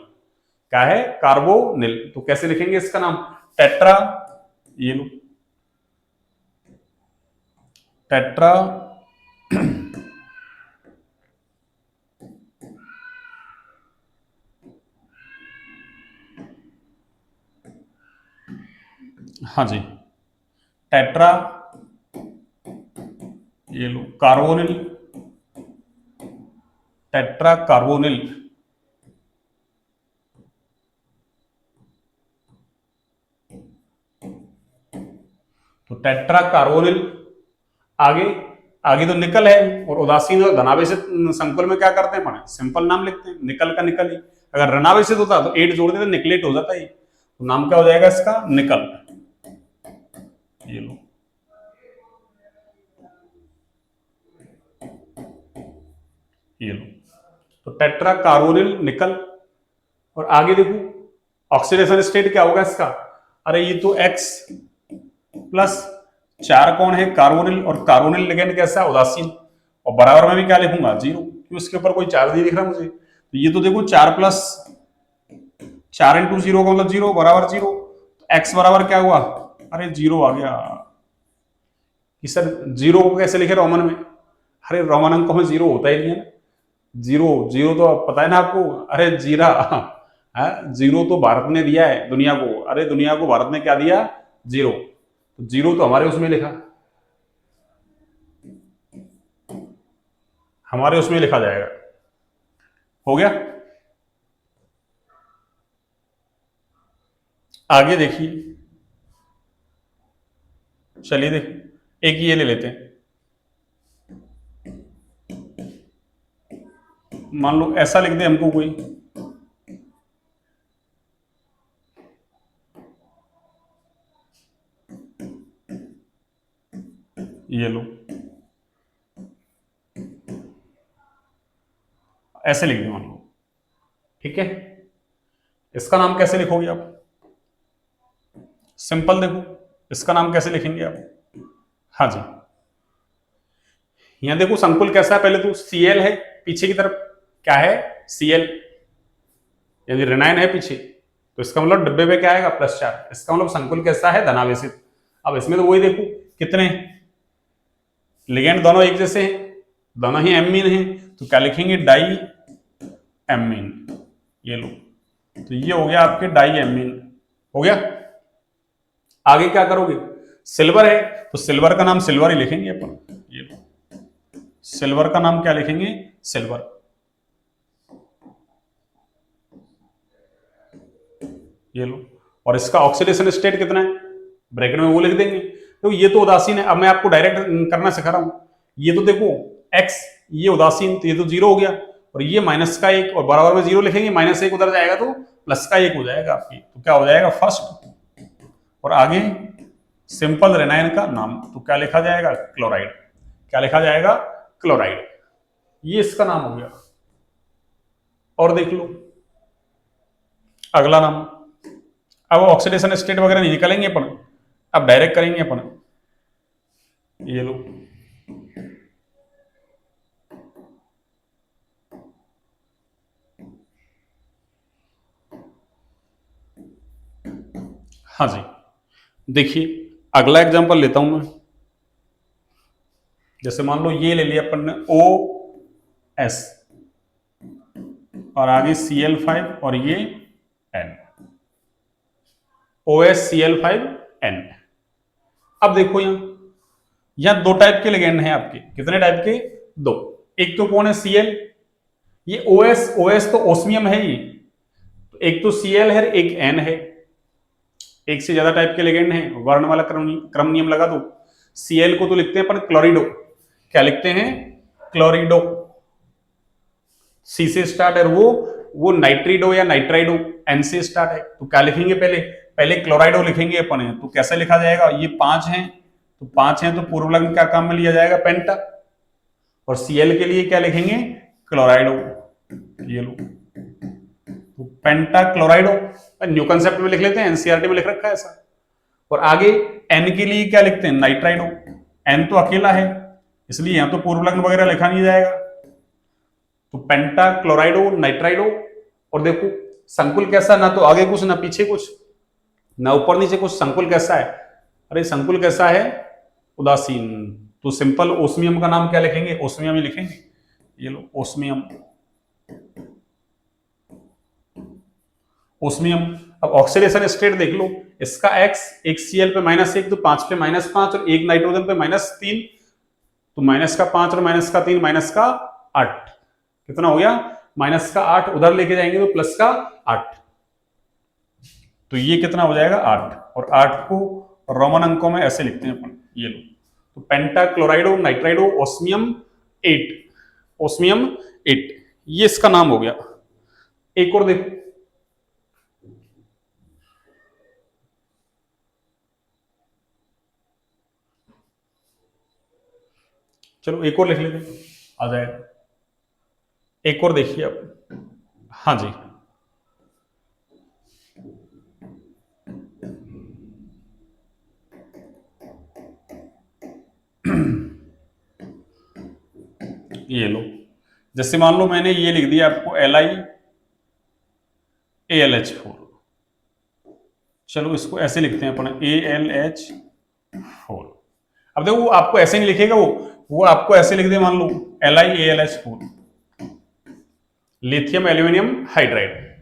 क्या है, कार्बोनिल। तो कैसे लिखेंगे इसका नाम, टेट्रा, ये लो, टेट्रा हाँ जी, टेट्रा, ये लो, कार्बोनिल, टेट्रा कार्बोनिल। तो टेट्रा कार्बोनिल। आगे, आगे तो निकल है, और उदासीन और धनावेशित संकुल में क्या करते हैं, सिंपल नाम लिखते हैं, निकल का निकल ही। अगर ऋणावेशित होता तो 8 जोड़ देते, निकलेट हो जाता है। तो नाम क्या हो जाएगा इसका, निकल। ये लो, ये लो, तो टेट्रा कार्बोनिल निकल। और आगे देखो ऑक्सीडेशन स्टेट क्या होगा इसका, अरे ये तो X प्लस 4 कौन है, कार्बोनिल, और कार्बोनिल लिगेंड कैसा है, उदासीन। और बराबर में भी क्या लिखूंगा, 0, क्यों, इसके ऊपर कोई चार्ज नहीं दिख रहा मुझे। तो ये तो देखो 4 प्लस 4 इंटू 0 का मतलब 0 बराबर 0। तो एक्स बराबर क्या हुआ, अरे 0 आ गया। कि सर 0 को कैसे लिखे रोमन में, अरे रोमन अंकों में 0 होता ही नहीं है ना। 0, 0 तो पता है ना आपको, अरे जीरा है। 0 तो भारत ने दिया है दुनिया को, अरे दुनिया को भारत ने क्या दिया, 0। तो 0 तो हमारे उसमें लिखा, हमारे उसमें लिखा जाएगा। हो गया। आगे देखिए, चलिए देखिए, एक ये ले लेते हैं। मान लो ऐसा लिख दे हमको कोई, ये लो, ऐसे लिख दे मान लो, ठीक है। इसका नाम कैसे लिखोगे आप, सिंपल देखो, इसका नाम कैसे लिखेंगे आप, हाँ जी। यहां देखो संकुल कैसा है, पहले तो Cl है पीछे की तरफ, क्या है, Cl, यदि ऋणायन है पीछे, तो इसका मतलब डिब्बे पे क्या आएगा, +4। इसका मतलब संकुल कैसा है, धनावेशित। अब इसमें तो वही देखो कितने लिगेंड, दोनों एक जैसे हैं, दोनों ही एमीन हैं, तो क्या लिखेंगे, डाई एमीन। ये लो, तो ये हो गया आपके डाई एमीन, हो गया। आगे क्या करोगे, सिल्वर है तो सिल्वर का नाम सिल्वर ही लिखेंगे अपन। ये लो, सिल्वर का नाम क्या लिखेंगे, सिल्वर। ये लो, और इसका ऑक्सीडेशन स्टेट कितना है, ब्रैकेट में वो लिख देंगे। तो ये तो उदासीन है, अब मैं आपको डायरेक्ट करना सिखा रहा हूं। ये तो देखो x, ये उदासीन, तो ये तो 0 हो गया, और ये -1, और बराबर में 0 लिखेंगे, -1 उधर जाएगा तो +1 हो जाएगा आपकी। तो क्या हो जाएगा, फर्स्ट। और आगे सिंपल रेनाइन का नाम, तो क्या लिखा जाएगा, क्लोराइड। क्या लिखा जाएगा, क्लोराइड। ये इसका नाम हो गया। और देख लो अगला नाम, अब ऑक्सीडेशन स्टेट वगैरह नहीं निकालेंगे अपन, अब डायरेक्ट करेंगे अपन। ये लो, हाँ जी, देखिए अगला एग्जांपल लेता हूं मैं। जैसे मान लो ये ले लिया अपन ने OS और आगे Cl5 और ये N, OSCl5N। अब देखो यहां दो टाइप के लिगेंड हैं आपके। कितने टाइप के? दो। एक तो कौन है? Cl। ये OS तो ओस्मियम है ये, तो एक तो Cl है, एक N है। एक से ज्यादा टाइप के लिगेंड हैं, वर्ण वाला क्रम नियम लगा दो। Cl को तो लिखते हैं अपन क्लोरिडो। क्या लिखते हैं? क्लोरिडो। C से स्टार्ट है, वो नाइट्रिडो या नाइट्राइडो। N से स्टार्ट है, तो क्या लिखेंगे? पहले क्लोराइडो लिखेंगे अपन। तो कैसे लिखा जाएगा? ये 5 हैं, तो 5 हैं तो पूर्व लग्न क्या काम में लिया जाएगा? पेंटा। और Cl के लिए क्या लिखेंगे? क्लोराइडो। ये लो, तो पेंटा क्लोराइडो। न्यू कंसेप्ट में लिख लेते हैं, एनसीईआरटी में लिख रखा है ऐसा। और आगे N के लिए क्या लिखते हैं? नाइट्राइडो। N तो अकेला है, इसलिए यहां तो पूर्व लग्न वगैरह लिखा नहीं जाएगा। तो पेंटा क्लोराइडो नाइट्राइडो। और देखो संकुल कैसा, ना तो आगे कुछ ना पीछे कुछ, ना ऊपर नीचे कुछ। संकुल कैसा है? अरे संकुल कैसा है? उदासीन। तो सिंपल ओस्मियम का नाम क्या लिखेंगे? ओस्मियम ही लिखेंगे। ये लो, ओस्मियम। ओस्मियम। अब ऑक्सीडेशन स्टेट देख लो, इसका X, एक Cl पे -1, तो 5 पे -5, और एक नाइट्रोजन पे -3, तो -5 और -3 -8। कितना हो गया? -8। उधर लेके जाएंगे तो +8। तो ये कितना हो जाएगा? 8। और 8 को रोमन अंकों में ऐसे लिखते हैं अपन। ये लो, तो पेंटा क्लोराइडो नाइट्राइडो ओस्मियम 8। ओस्मियम 8, ये इसका नाम हो गया। एक और देखो, चलो एक और लिख लेते हैं, आ जाएगा। एक और देखिए अब। हाँ जी, ये लो, जैसे मान लो मैंने ये लिख दिया आपको LiAlH4। चलो इसको ऐसे लिखते हैं अपन, AlH4। अब देखो वो आपको ऐसे नहीं लिखेगा, वो आपको ऐसे लिख दे, मान लो LiAlH4, लिथियम एल्यूमिनियम हाइड्राइड।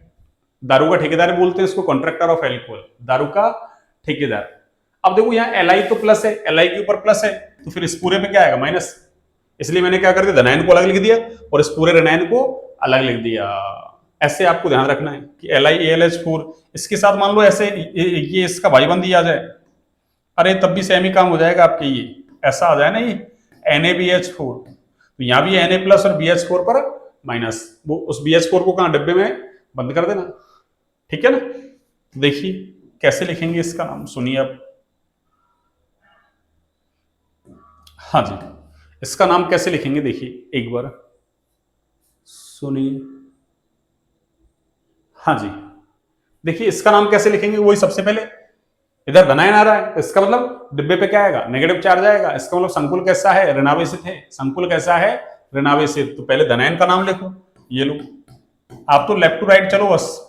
दारू का ठेकेदार बोलते हैं इसको, कॉन्ट्रैक्टर ऑफ एल्कोहल, दारू का ठेकेदार। अब देखो यहाँ Li तो प्लस है, Li के ऊपर प्लस है, तो फिर इस पूरे पे क्या आएगा? माइनस। इसलिए मैंने क्या कर दिया? धनायन को अलग लिख दिया और इस पूरे ऋणायन को अलग लिख दिया। ऐसे आपको ध्यान रखना है कि LiAlH4, इसके साथ मान लो ऐसे ये इसका भाईबंद आ जाए, अरे तब भी सेम ही काम हो जाएगा आपके। ये ऐसा आ जाए ना, ये NaBH4, तो यहाँ भी Na प्लस और BH4 पर माइनस। वो उस BH4 को कहाँ? डिब्बे में बंद कर देना। ठीक है ना? तो देखिए कैसे लिखेंगे इसका नाम, सुनिए अब। हाँ जी, इसका नाम कैसे लिखेंगे देखिए एक बार, सुनिए। हाँ जी, देखिए इसका नाम कैसे लिखेंगे। वही सबसे पहले इधर धनायन आ रहा है, इसका मतलब डिब्बे पे क्या आएगा? नेगेटिव चार्ज आएगा। इसका मतलब संकुल कैसा है? ऋणावेशित है। संकुल कैसा है? ऋणावेशित। तो पहले धनायन का नाम लिखो। ये लो, आप तो लेफ्ट टू राइट चलो बस,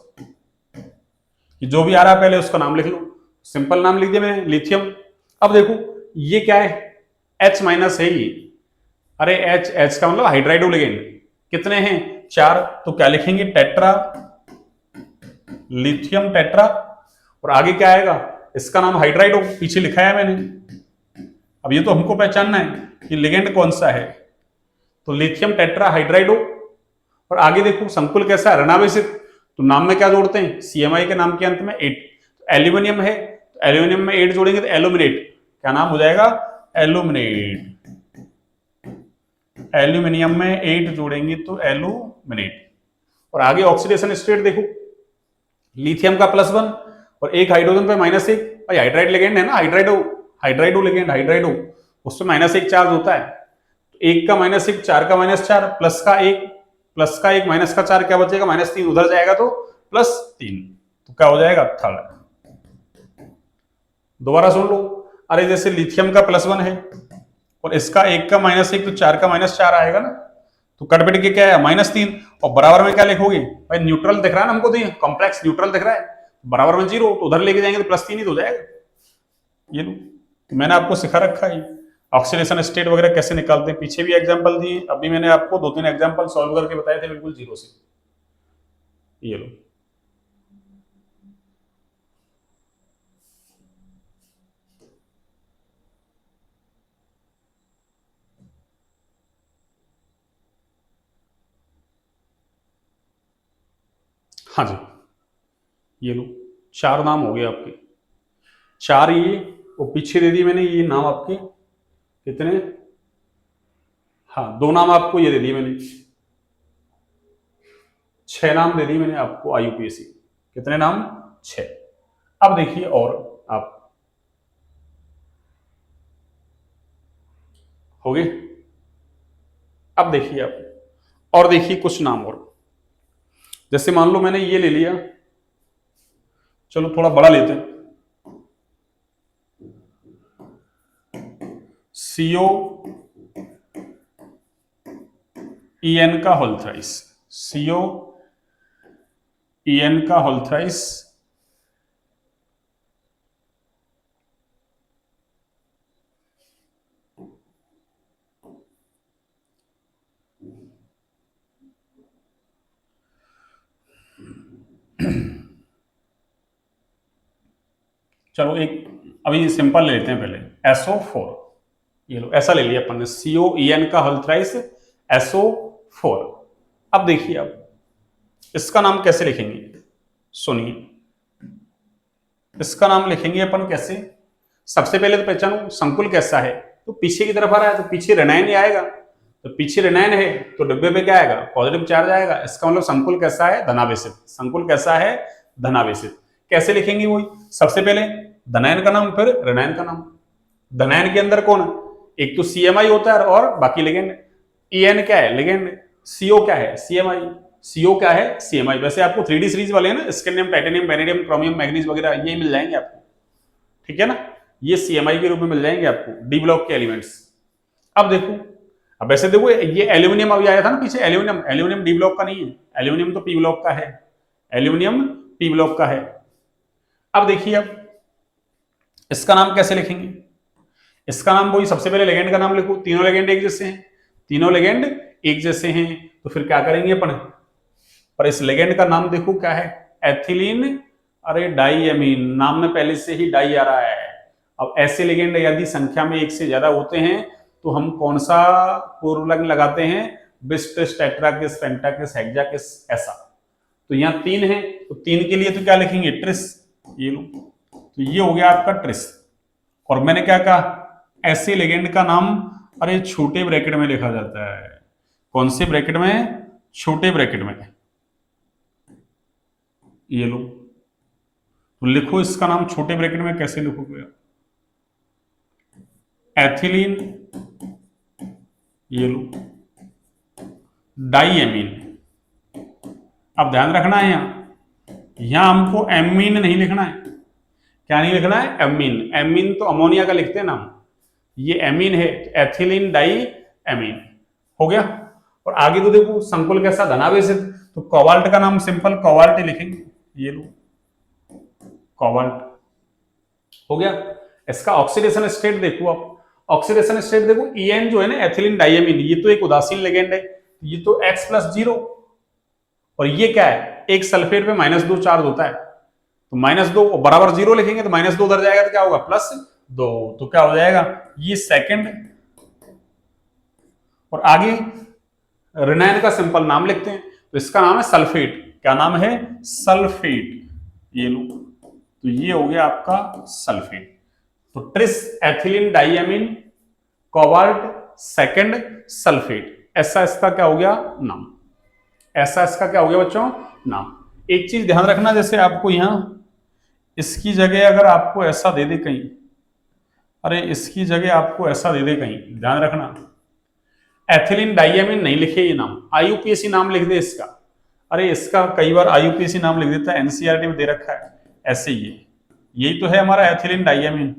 कि जो भी आ रहा है पहले उसका नाम लिख लो। सिंपल नाम लिख दिया मैंने, लिथियम। अब देखो ये क्या है? H माइनस है ये। अरे H का मतलब हाइड्राइडो लिगेंड। कितने हैं? 4। तो क्या लिखेंगे? Tetra, lithium tetra. और आगे क्या आएगा? इसका नाम हाइड्राइडो, पीछे लिखा है मैंने। अब ये तो हमको पहचानना है कि लिगेंड कौन सा है। तो लिथियम टेट्रा हाइड्राइडो। और आगे देखो संकुल कैसा है? ऋणावेशित। तो नाम में क्या जोड़ते हैं? CMI के नाम के अंत में 8। तो एल्यूमिनियम है, तो एल्यूमिनियम में 8 जोड़ेंगे तो एल्यूमिनेट। क्या नाम हो जाएगा? एल्यूमिनेट। एल्यूमिनियम में 8 जोड़ेंगे तो एल्यूमिनेट। और आगे ऑक्सीडेशन स्टेट देखो, लिथियम का +1 और एक हाइड्रोजन पे -1। भाई हाइड्राइड लिगेंड है ना, हाइड्राइडो लिगेंड, हाइड्राइडो, उसमें -1 चार्ज होता है। तो 1 का -1, 4 का -4, प्लस का 1, माइनस का 4, क्या बचेगा? -3। उधर जाएगा तो +3, तो क्या हो जाएगा? थर्ड। दोबारा सुन लो, अरे जैसे लिथियम का +1 है और इसका 1 का -1 तो 4 का -4 आएगा ना, तो कटपिट के क्या है -3, और बराबर में क्या लिखोगे भाई, न्यूट्रल दिख रहा है ना हमको, तो ये कॉम्प्लेक्स न्यूट्रल दिख रहा है, बराबर में 0, तो उधर लेके जाएंगे तो +3 ही तो हो जाएगा। ये लो, तो मैंने आपको सिखा रखा है ऑक्सीडेशन स्टेट वगैरह कैसे निकालते हैं, पीछे भी एग्जांपल दिए, अभी मैंने आपको 2-3 एग्जांपल सॉल्व करके बताए थे बिल्कुल 0 से। ये लो, हाँ जी, ये लो 4 नाम हो गए आपके, 4 ये, वो पीछे दे दिए मैंने ये नाम आपके कितने, हाँ 2 नाम आपको ये दे दिए मैंने, 6 नाम दे दिए मैंने आपको IUPAC, कितने नाम, 6। अब देखिए और आप हो गए, अब देखिए आप और देखिए कुछ नाम और, जैसे मान लो मैंने ये ले लिया, चलो थोड़ा बड़ा लेते हैं, COEN का होल थ्राइस, COEN का होल थ्राइस, चलो एक अभी सिंपल ले लेते हैं पहले, SO4, ये लो ऐसा ले लिया अपन ने, COEN का होल थ्राइस SO4। अब देखिए अब इसका नाम कैसे लिखेंगे, सुनिए, इसका नाम लिखेंगे अपन कैसे, सबसे पहले तो पहचानो संकुल कैसा है, तो पीछे की तरफ आ रहा है तो पीछे ऋणायन ही आएगा, तो पीछे ऋणायन है तो डिब्बे पे क्या आएगा, पॉजिटिव चार्ज आएगा, इसका मतलब संकुल कैसा है, धनावेशित, संकुल कैसा है, धनावेशित। कैसे लिखेंगे वही, सबसे पहले धनायन का नाम फिर ऋणायन का नाम, धनायन के अंदर कौन, एक तो CMI होता है और बाकी लिगेंड, EN क्या है लिगेंड, CO क्या है CMI, CO क्या है CMI। वैसे आपको 3D सीरीज वाले हैं ना, scandium, titanium, vanadium, chromium, manganese वगैरह ये मिल जाएंगे आपको, ठीक है ना, ये CMI के रूप में मिल जाएंगे आपको, D ब्लॉक के एलिमेंट्स। अब देखो, अब वैसे देखो ये एल्यूमिनियम अभी आया था ना पीछे, एल्यूमिनियम, एल्यूमिनियम D ब्लॉक का नहीं है, एल्यूमिनियम तो P ब्लॉक का है, एल्यूमिनियम P ब्लॉक का है। अब देखिए अब इसका नाम कैसे लिखेंगे, इसका नाम वही सबसे पहले लेगेंड का नाम लिखो, तीनों लेगेंड एक जैसे हैं, तीनों लेगेंड एक जैसे हैं, तो फिर क्या करेंगे अपन, पर इस लेगेंड का नाम देखो क्या है, एथिलीन, अरे डाइएमीन, नाम में पहले से ही डाई आ रहा है। अब ऐसे लेगेंड यदि संख्या में एक से ज्यादा होते हैं तो हम कौन सा पूर्वलग्न लगाते हैं, बिस, ट्रिस, टेट्राकिस, पेंटाकिस, हेक्साकिस, ऐसा। तो यहाँ 3 है तो 3 के लिए तो क्या लिखेंगे, ट्रिस, ये लो, तो ये हो गया आपका ट्रिस। और मैंने क्या कहा, ऐसे लेगेंड का नाम अरे छोटे ब्रैकेट में लिखा जाता है, कौन से ब्रैकेट में, छोटे ब्रैकेट में, ये लो, तो लिखो इसका नाम छोटे ब्रैकेट में कैसे लिखोगे, एथिलीन, ये लो, डाइएमीन। अब ध्यान रखना है यहां हमको एमीन नहीं लिखना है, क्या नहीं लिखना है, एमीन, एमीन तो अमोनिया का लिखते हैं नाम, ये एमीन है, एथिलीन डाई एमीन हो गया। और आगे तो देखो संकुल कैसा, धनावेशित, तो कोबाल्ट का नाम सिंपल कोबाल्ट ही लिखेंगे, ये लो कोबाल्ट हो गया। इसका ऑक्सीडेशन स्टेट देखो आप, ऑक्सीडेशन स्टेट देखो, EN जो है ना एथिलीन डाइएमीन, ये तो एक उदासीन लिगेंड है, ये तो X+0, और ये क्या है, एक सल्फेट पे -2 चार्ज होता है, तो -2 बराबर 0 लिखेंगे तो -2 उधर जाएगा तो क्या होगा, +2, तो क्या हो जाएगा, ये सेकंड। और आगे ऋणायन का सिंपल नाम लिखते हैं, तो इसका नाम है सल्फेट, क्या नाम है, सल्फेट, ये लो, तो ये हो गया आपका सल्फेट। तो tris, ethylene diamine, cobalt, second sulphate, ऐसा इसका क्या हो गया नाम, ऐसा इसका क्या हो गया बच्चों नाम। एक चीज ध्यान रखना, जैसे आपको यहां इसकी जगह अगर आपको ऐसा दे दे कहीं, अरे इसकी जगह आपको ऐसा दे दे कहीं, ध्यान रखना, एथिलीन डाइएमीन नहीं लिखे ये नाम, IUPAC नाम लिख दे इसका, अरे इसका कई बार IUPAC नाम लिख देता है, NCERT में दे रखा है ऐसे ही है, यही तो है हमारा एथिलीन डाइएमीन।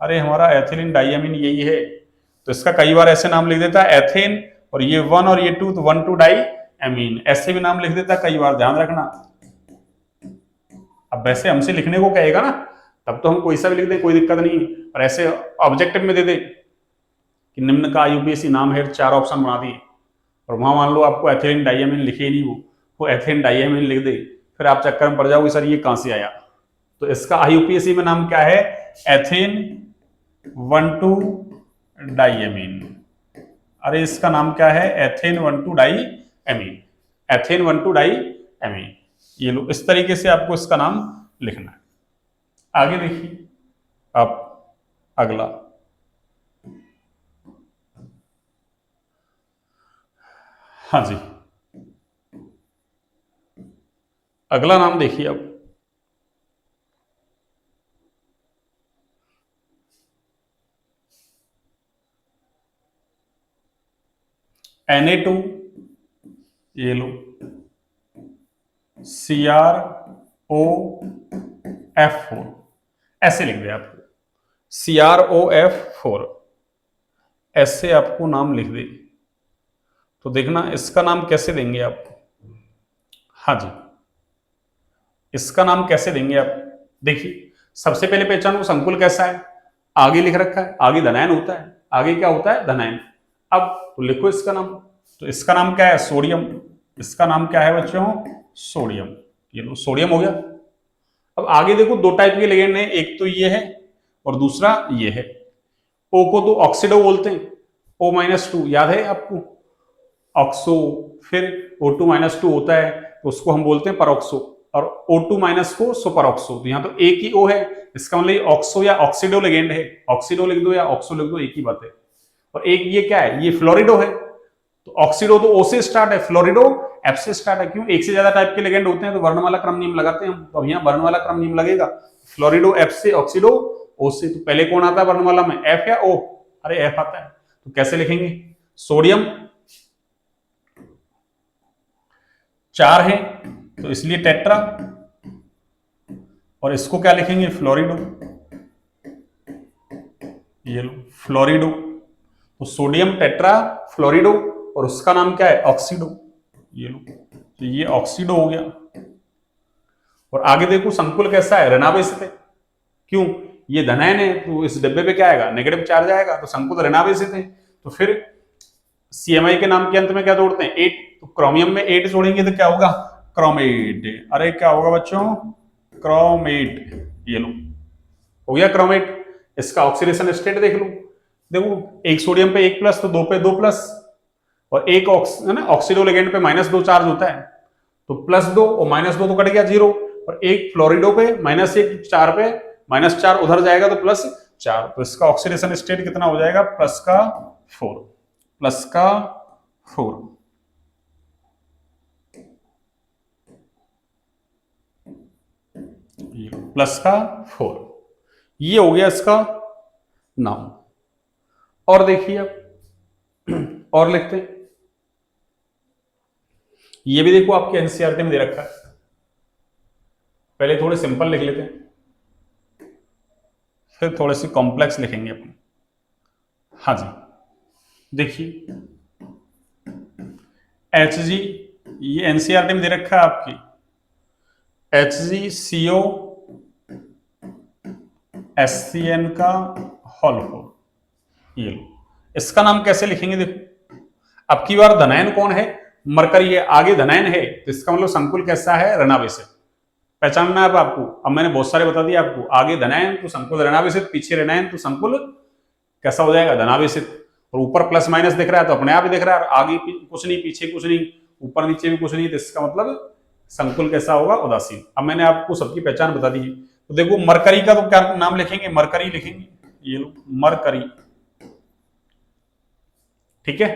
अरे हमारा एथिलीन डाइएमीन यही है, तो इसका कई बार ऐसे नाम लिख देता है एथेन, और ये 1 और ये 2 तो 1,2 डाई एमीन, ऐसे भी नाम लिख देता है कई बार, ध्यान रखना। अब वैसे हमसे लिखने को कहेगा ना, तब तो हम कोई सा भी लिख दें, कोई दिक्कत नहीं, और ऐसे ऑब्जेक्टिव में दे दे कि निम्न का यूपीएससी नाम है, 4 ऑप्शन बना दिए, और वहां मान लो आपको एथिलीन डाइएमीन लिखे ही नहीं, वो एथिलीन डाइएमीन लिख दे, फिर आप चक्कर में पड़ जाओगे सर ये कहां से आया। तो इसका आईयूपीएसी में नाम क्या है, एथेन 1,2 डाइएमीन। अरे इसका नाम क्या है, एथेन 1,2 डाइएमीन, एथेन 1,2 डाइएमीन। ये लो, इस तरीके से आपको इसका नाम लिखना है। आगे देखिए आप अगला, हाँ जी, अगला नाम देखिए अब, Na2, ये लो, CrOF4, ऐसे लिख दे आपको, CrOF4 ऐसे आपको नाम लिख दे। तो देखना इसका नाम कैसे देंगे आप, हाँ जी, इसका नाम कैसे देंगे आप। देखिए सबसे पहले पहचानो संकुल कैसा है, आगे लिख रखा है, आगे धनायन होता है, आगे क्या होता है, धनायन। अब तो लिखो इसका नाम, तो इसका नाम क्या है, सोडियम। इसका नाम क्या है बच्चों, सोडियम। ये लो सोडियम हो गया। अब आगे देखो दो टाइप के लिगेंड हैं, एक तो ये है और दूसरा ये है। ओ को तो ऑक्सीडो बोलते हैं, O-2 याद है आपको, ऑक्सो, फिर O2-2 होता है तो उसको हम बोलते हैं परऑक्सो, और O2- को सुपरऑक्सो। तो यहाँ तो एक ही O है, इसका मतलब ये ऑक्सो या ऑक्सीडो लिगेंड है, ऑक्सीडो लिख दो या ऑक्सो लिख दो, एक ही बात है। और एक ये क्या है, ये फ्लोरिडो है। तो ऑक्सीडो तो O से स्टार्ट है, फ्लोरिडो F से स्टार्ट है। क्यों, एक से ज्यादा टाइप के लिगेंड होते हैं तो वर्णमाला क्रम नियम लगाते हैं हम, तो यहाँ वर्णमाला क्रम नियम लगेगा, फ्लोरिडो F से, ऑक्सीडो O से। तो पहले कौन आता है वर्णमाला में, F या O, अरे F आता है। तो कैसे लिखेंगे, सोडियम 4 है तो इसलिए टेट्रा, और इसको क्या लिखेंगे, फ्लोरिडो। ये लो फ्लोरिडो, तो सोडियम टेट्रा फ्लोरिडो, और उसका नाम क्या है, ऑक्सीडो। ये लो, तो ये ऑक्सीडो हो गया। और आगे देखो संकुल कैसा है, ऋणावेशित है। क्यों, ये धनायन है तो इस डिब्बे पे क्या आएगा, नेगेटिव चार्ज आएगा, तो संकुल ऋणावेशित है। तो फिर सीएमआई के नाम के अंत में क्या जोड़ते हैं, 8, तो क्रोमियम में 8 जोड़ेंगे तो क्या होगा, क्रोमेट। अरे क्या होगा बच्चों, क्रोमेट। ये लो हो गया क्रोमेट। इसका ऑक्सीडेशन स्टेट देख लो, देखो एक सोडियम पे 1 प्लस, तो 2 पे 2 प्लस, और एक ऑक्सीडो लिगेंड पे -2 चार्ज होता है, तो +2 और -2 तो कट गया 0, और एक फ्लोरिडो पे -1 4 पे -4 उधर जाएगा तो +4, तो इसका ऑक्सीडेशन स्टेट कितना हो जाएगा, +4, +4, +4। ये हो गया इसका नाम। और देखिए अब और लिखते हैं, ये भी देखो आपके एनसीईआरटी में दे रखा है। पहले थोड़े सिंपल लिख लेते हैं, फिर थोड़े से कॉम्प्लेक्स लिखेंगे अपन। हाँ जी, देखिए Hg, ये एनसीईआरटी में दे रखा है आपकी, HgCO SCN का होल 4। ये लो, इसका नाम कैसे लिखेंगे, देखो अब की बार धनायन कौन है, मरकरी है, आगे धनायन है, तो इसका मतलब संकुल कैसा है, ऋणावेशित। पहचानना है अब आपको, अब मैंने बहुत सारे बता दिया आपको, आगे धनायन तो संकुल ऋणावेशित, पीछे ऋणायन तो संकुल कैसा हो जाएगा, धनावेशित। और ऊपर प्लस माइनस दिख रहा है तो अपने आप ही दिख रहा है, आगे कुछ नहीं, पीछे कुछ नहीं, ऊपर नीचे भी कुछ नहीं, तो इसका मतलब संकुल कैसा होगा, उदासीन। अब मैंने आपको सबकी पहचान बता दी है। तो देखो मरकरी का तो क्या नाम लिखेंगे, मरकरी लिखेंगे, ये लो मरकरी, ठीक है।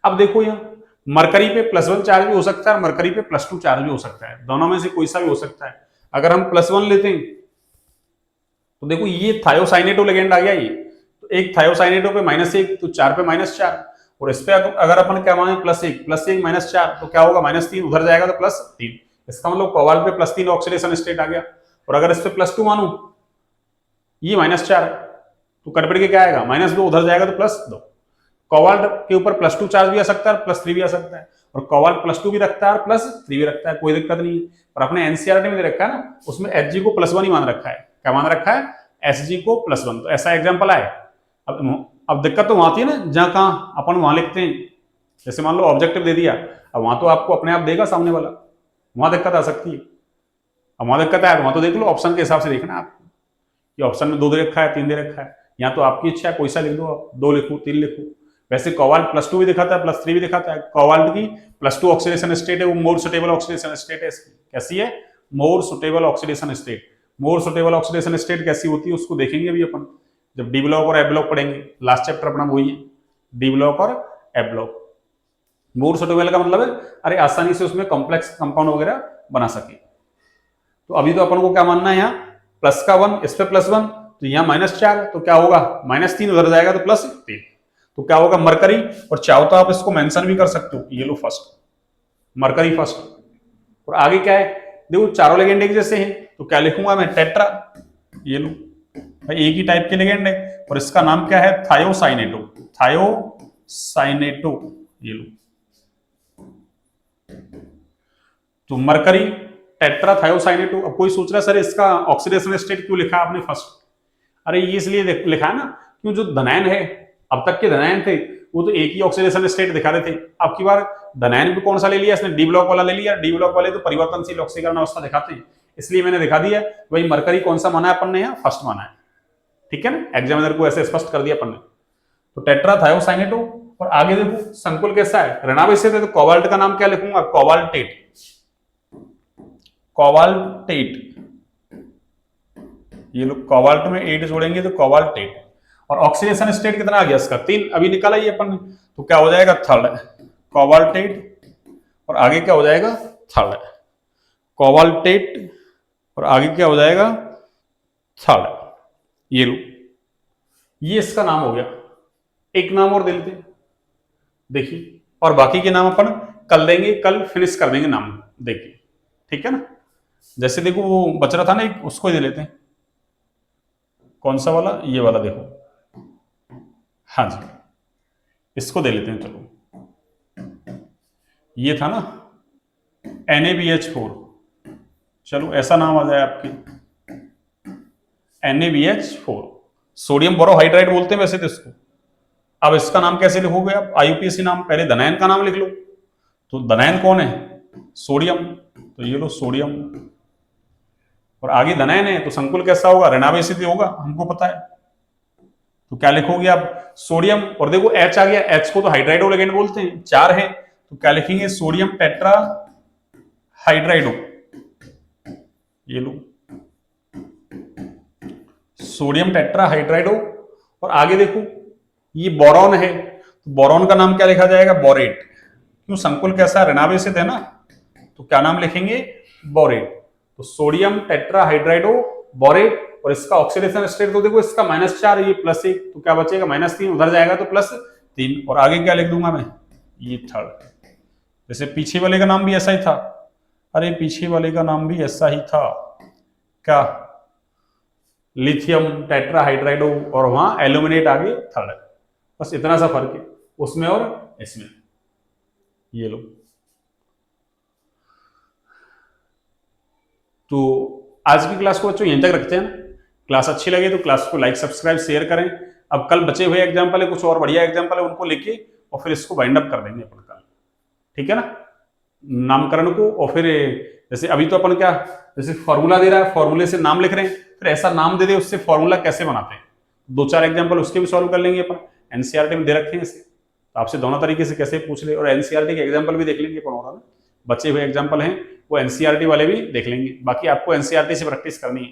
अब देखो यहाँ मरकरी पे +1 चार्ज भी हो सकता है, मरकरी पे +2 चार्ज भी हो सकता है, दोनों में से कोई सा भी हो सकता है। अगर हम +1 लेते हैं तो देखो ये थायोसाइनेटो लिगेंड आ गया, ये तो एक थायोसाइनेटो पे -1 तो 4 पे -4, और इस पे अगर अपन क्या माने +1 -4 तो क्या होगा, -3 उधर जाएगा तो +3, इसका मतलब कोबाल्ट पे +3 ऑक्सीडेशन स्टेट आ गया। और अगर इस पे +2 मानू ये -4 है, तो कटपट के क्या आएगा -2, उधर जाएगा तो +2। कोबाल्ट के ऊपर +2 चार्ज भी आ सकता है, +3 भी आ सकता है, और कोबाल्ट +2 भी रखता है और +3 भी रखता है, कोई दिक्कत नहीं है। पर अपने एनसीईआरटी में दे रखा है ना, उसमें Hg को +1 ही मान रखा है। क्या मान रखा है? Hg को +1। तो ऐसा एग्जाम्पल आए। अब दिक्कत तो वहां आती है ना जहां कहाँ अपन वहां लिखते हैं, जैसे मान लो ऑब्जेक्टिव दे दिया, अब वहां तो आपको अपने आप देगा सामने वाला, वहां दिक्कत आ सकती है। अब वहां दिक्कत आए वहां तो देख लो, ऑप्शन के हिसाब से देखना है आपको, ये ऑप्शन में 2 दे रखा है, 3 दे रखा है, या तो आपकी इच्छा है कोई सा लिख दो आप, 2 लिखो 3 लिखो। वैसे कोबाल्ट +2 भी दिखाता है, +3 भी दिखाता है। कोबाल्ट की +2 ऑक्सीडेशन स्टेट है, वो मोर सुटेबल ऑक्सीडेशन स्टेट है इसकी। कैसी है? More suitable oxidation state. More suitable oxidation state कैसी होती है उसको देखेंगे भी अपन जब डी ब्लॉक और ए ब्लॉक पढ़ेंगे। लास्ट चैप्टर अपना वही है, डी ब्लॉक और ए ब्लॉक। मोर सुटेबल का मतलब है अरे आसानी से उसमें कॉम्प्लेक्स कंपाउंड वगैरह बना सके। तो अभी तो अपन को क्या मानना है, यहाँ प्लस का 1, इस पे +1, तो यहाँ -4, तो क्या होगा -3, उधर जाएगा तो +3, तो क्या होगा मरकरी। और चाहो तो आप इसको मेंशन भी कर सकते हो, ये लो फर्स्ट, मरकरी फर्स्ट। और आगे क्या है, देखो चारों लिगेंड एक जैसे हैं, तो क्या लिखूंगा मैं टेट्रा, ये लो भाई एक ही टाइप के लिगेंड है, और इसका नाम क्या है थायोसाइनेटो, थायोसाइनेटो, ये लो। तो मरकरी टेट्रा थायोसाइनेटो। अब कोई सोच रहा है सर इसका ऑक्सीडेशन स्टेट क्यों लिखा आपने फर्स्ट? अरे ये इसलिए लिखा है ना, क्यों जो धनायन है, अब तक के धनायन थे वो तो एक ही ऑक्सीडेशन स्टेट दिखा रहे थे। अब की बार धनायन भी कौन सा ले लिया इसने? डी ब्लॉक वाला ले लिया। डी ब्लॉक वाले तो परिवर्तनशील ऑक्सीकरण अवस्था दिखाते हैं, इसलिए मैंने दिखा दिया। वही मरकरी कौन सा माना है अपन ने? यहाँ फर्स्ट माना है, ठीक है ना, एग्जामिनर को ऐसे स्पष्ट कर दिया अपन ने। तो टेट्रा थायोसाइनेटो। और आगे देखो संकुल कैसा है, ऋणावेशित है, तो कोबाल्ट का नाम क्या लिखूंगा? कोबाल्टेट, कोबाल्टेट, ये लोग कोबाल्ट में 8 जोड़ेंगे तो कोबाल्टेट। और ऑक्सीडेशन स्टेट कितना आ गया इसका? 3, अभी निकाला ही अपन ने, तो क्या हो जाएगा? Third cobaltate. और आगे क्या हो जाएगा? Third cobaltate. और आगे क्या हो जाएगा? थर्ड, ये लो, ये इसका नाम हो गया। एक नाम और दे लेते हैं, देखिए, और बाकी के नाम अपन कल देंगे, कल फिनिश कर देंगे नाम, देखिए, ठीक है ना। जैसे देखो वो बच रहा था ना एक, उसको ही दे लेते हैं। कौन सा वाला? ये वाला देखो, हाँ जी, इसको दे लेते हैं। चलो ये था ना NaBH4, चलो ऐसा नाम आ जाए आपके NaBH4, सोडियम बोरोहाइड्राइड बोलते हैं वैसे तो इसको। अब इसका नाम कैसे लिखोगे आप? IUPAC नाम, पहले धनायन का नाम लिख लो। तो धनायन कौन है? सोडियम, तो ये लो सोडियम। और आगे धनायन है तो संकुल कैसा होगा? ऋणावेशित होगा, हमको पता है। तो क्या लिखोगे आप? सोडियम। और देखो H आ गया, H को तो हाइड्राइडो लिगेंड बोलते हैं, 4 है, तो क्या लिखेंगे? सोडियम टेट्रा हाइड्राइडो, ये लो सोडियम टेट्रा हाइड्राइडो। और आगे देखो ये बोरॉन है, तो बोरॉन का नाम क्या लिखा जाएगा? बोरेट। क्यों? संकुल कैसा? ऋणावेशित है ना, तो क्या नाम लिखेंगे? बोरेट। तो सोडियम टेट्रा हाइड्राइडो बोरेट। और इसका ऑक्सीडेशन स्टेट तो देखो इसका -4, ये +1, तो क्या बचेगा? -3, उधर जाएगा तो +3। और आगे क्या लिख दूंगा मैं? ये थर्ड। जैसे पीछे वाले का नाम भी ऐसा ही था, अरे पीछे वाले का नाम भी ऐसा ही था, क्या? लिथियम टेट्रा हाइड्राइडो, और वहां एल्यूमिनेट आगे थर्ड। बस इतना सा फर्क है उसमें और इसमें, ये लो। तो आज की क्लास को बच्चों यहीं तक रखते हैं ना। क्लास अच्छी लगे तो क्लास को लाइक सब्सक्राइब शेयर करें। अब कल बचे हुए एग्जाम्पल है, कुछ और बढ़िया एग्जाम्पल है, उनको लेके और फिर इसको वाइंड अप कर देंगे अपन कल, ठीक है ना, नामकरण को। और फिर जैसे अभी तो अपन क्या, जैसे फॉर्मूला दे रहा है, फॉर्मूले से नाम लिख रहे हैं, फिर ऐसा नाम दे दे उससे फॉर्मूला कैसे बनाते हैं, 2-4 एग्जाम्पल उसके भी सॉल्व कर लेंगे अपन। एनसीईआरटी में दे रखे हैं इसे, तो आपसे दोनों तरीके से कैसे पूछ ले। और एनसीईआरटी के एग्जाम्पल भी देख लेंगे अपन, और बचे हुए एग्जाम्पल हैं वो एनसीईआरटी वाले भी देख लेंगे। बाकी आपको एनसीईआरटी से प्रैक्टिस करनी है,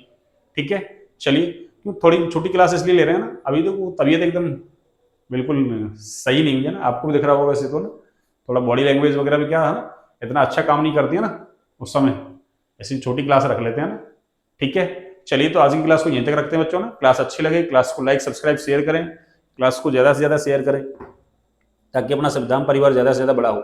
ठीक है। चलिए, क्यों थोड़ी छोटी क्लास इसलिए ले रहे हैं ना, अभी तो वो तबीयत एकदम बिल्कुल सही नहीं हुई है ना, आपको भी दिख रहा होगा वैसे तो ना, थोड़ा बॉडी लैंग्वेज वगैरह भी क्या है ना, इतना अच्छा काम नहीं करती है ना उस समय, ऐसी छोटी क्लास रख लेते हैं ना, ठीक है। चलिए, तो आज की क्लास को यहीं तक रखते हैं बच्चों ना। क्लास अच्छी लगे क्लास को लाइक सब्सक्राइब शेयर करें, क्लास को ज़्यादा से ज़्यादा शेयर करें ताकि अपना संविधान परिवार ज़्यादा से ज़्यादा बड़ा हो।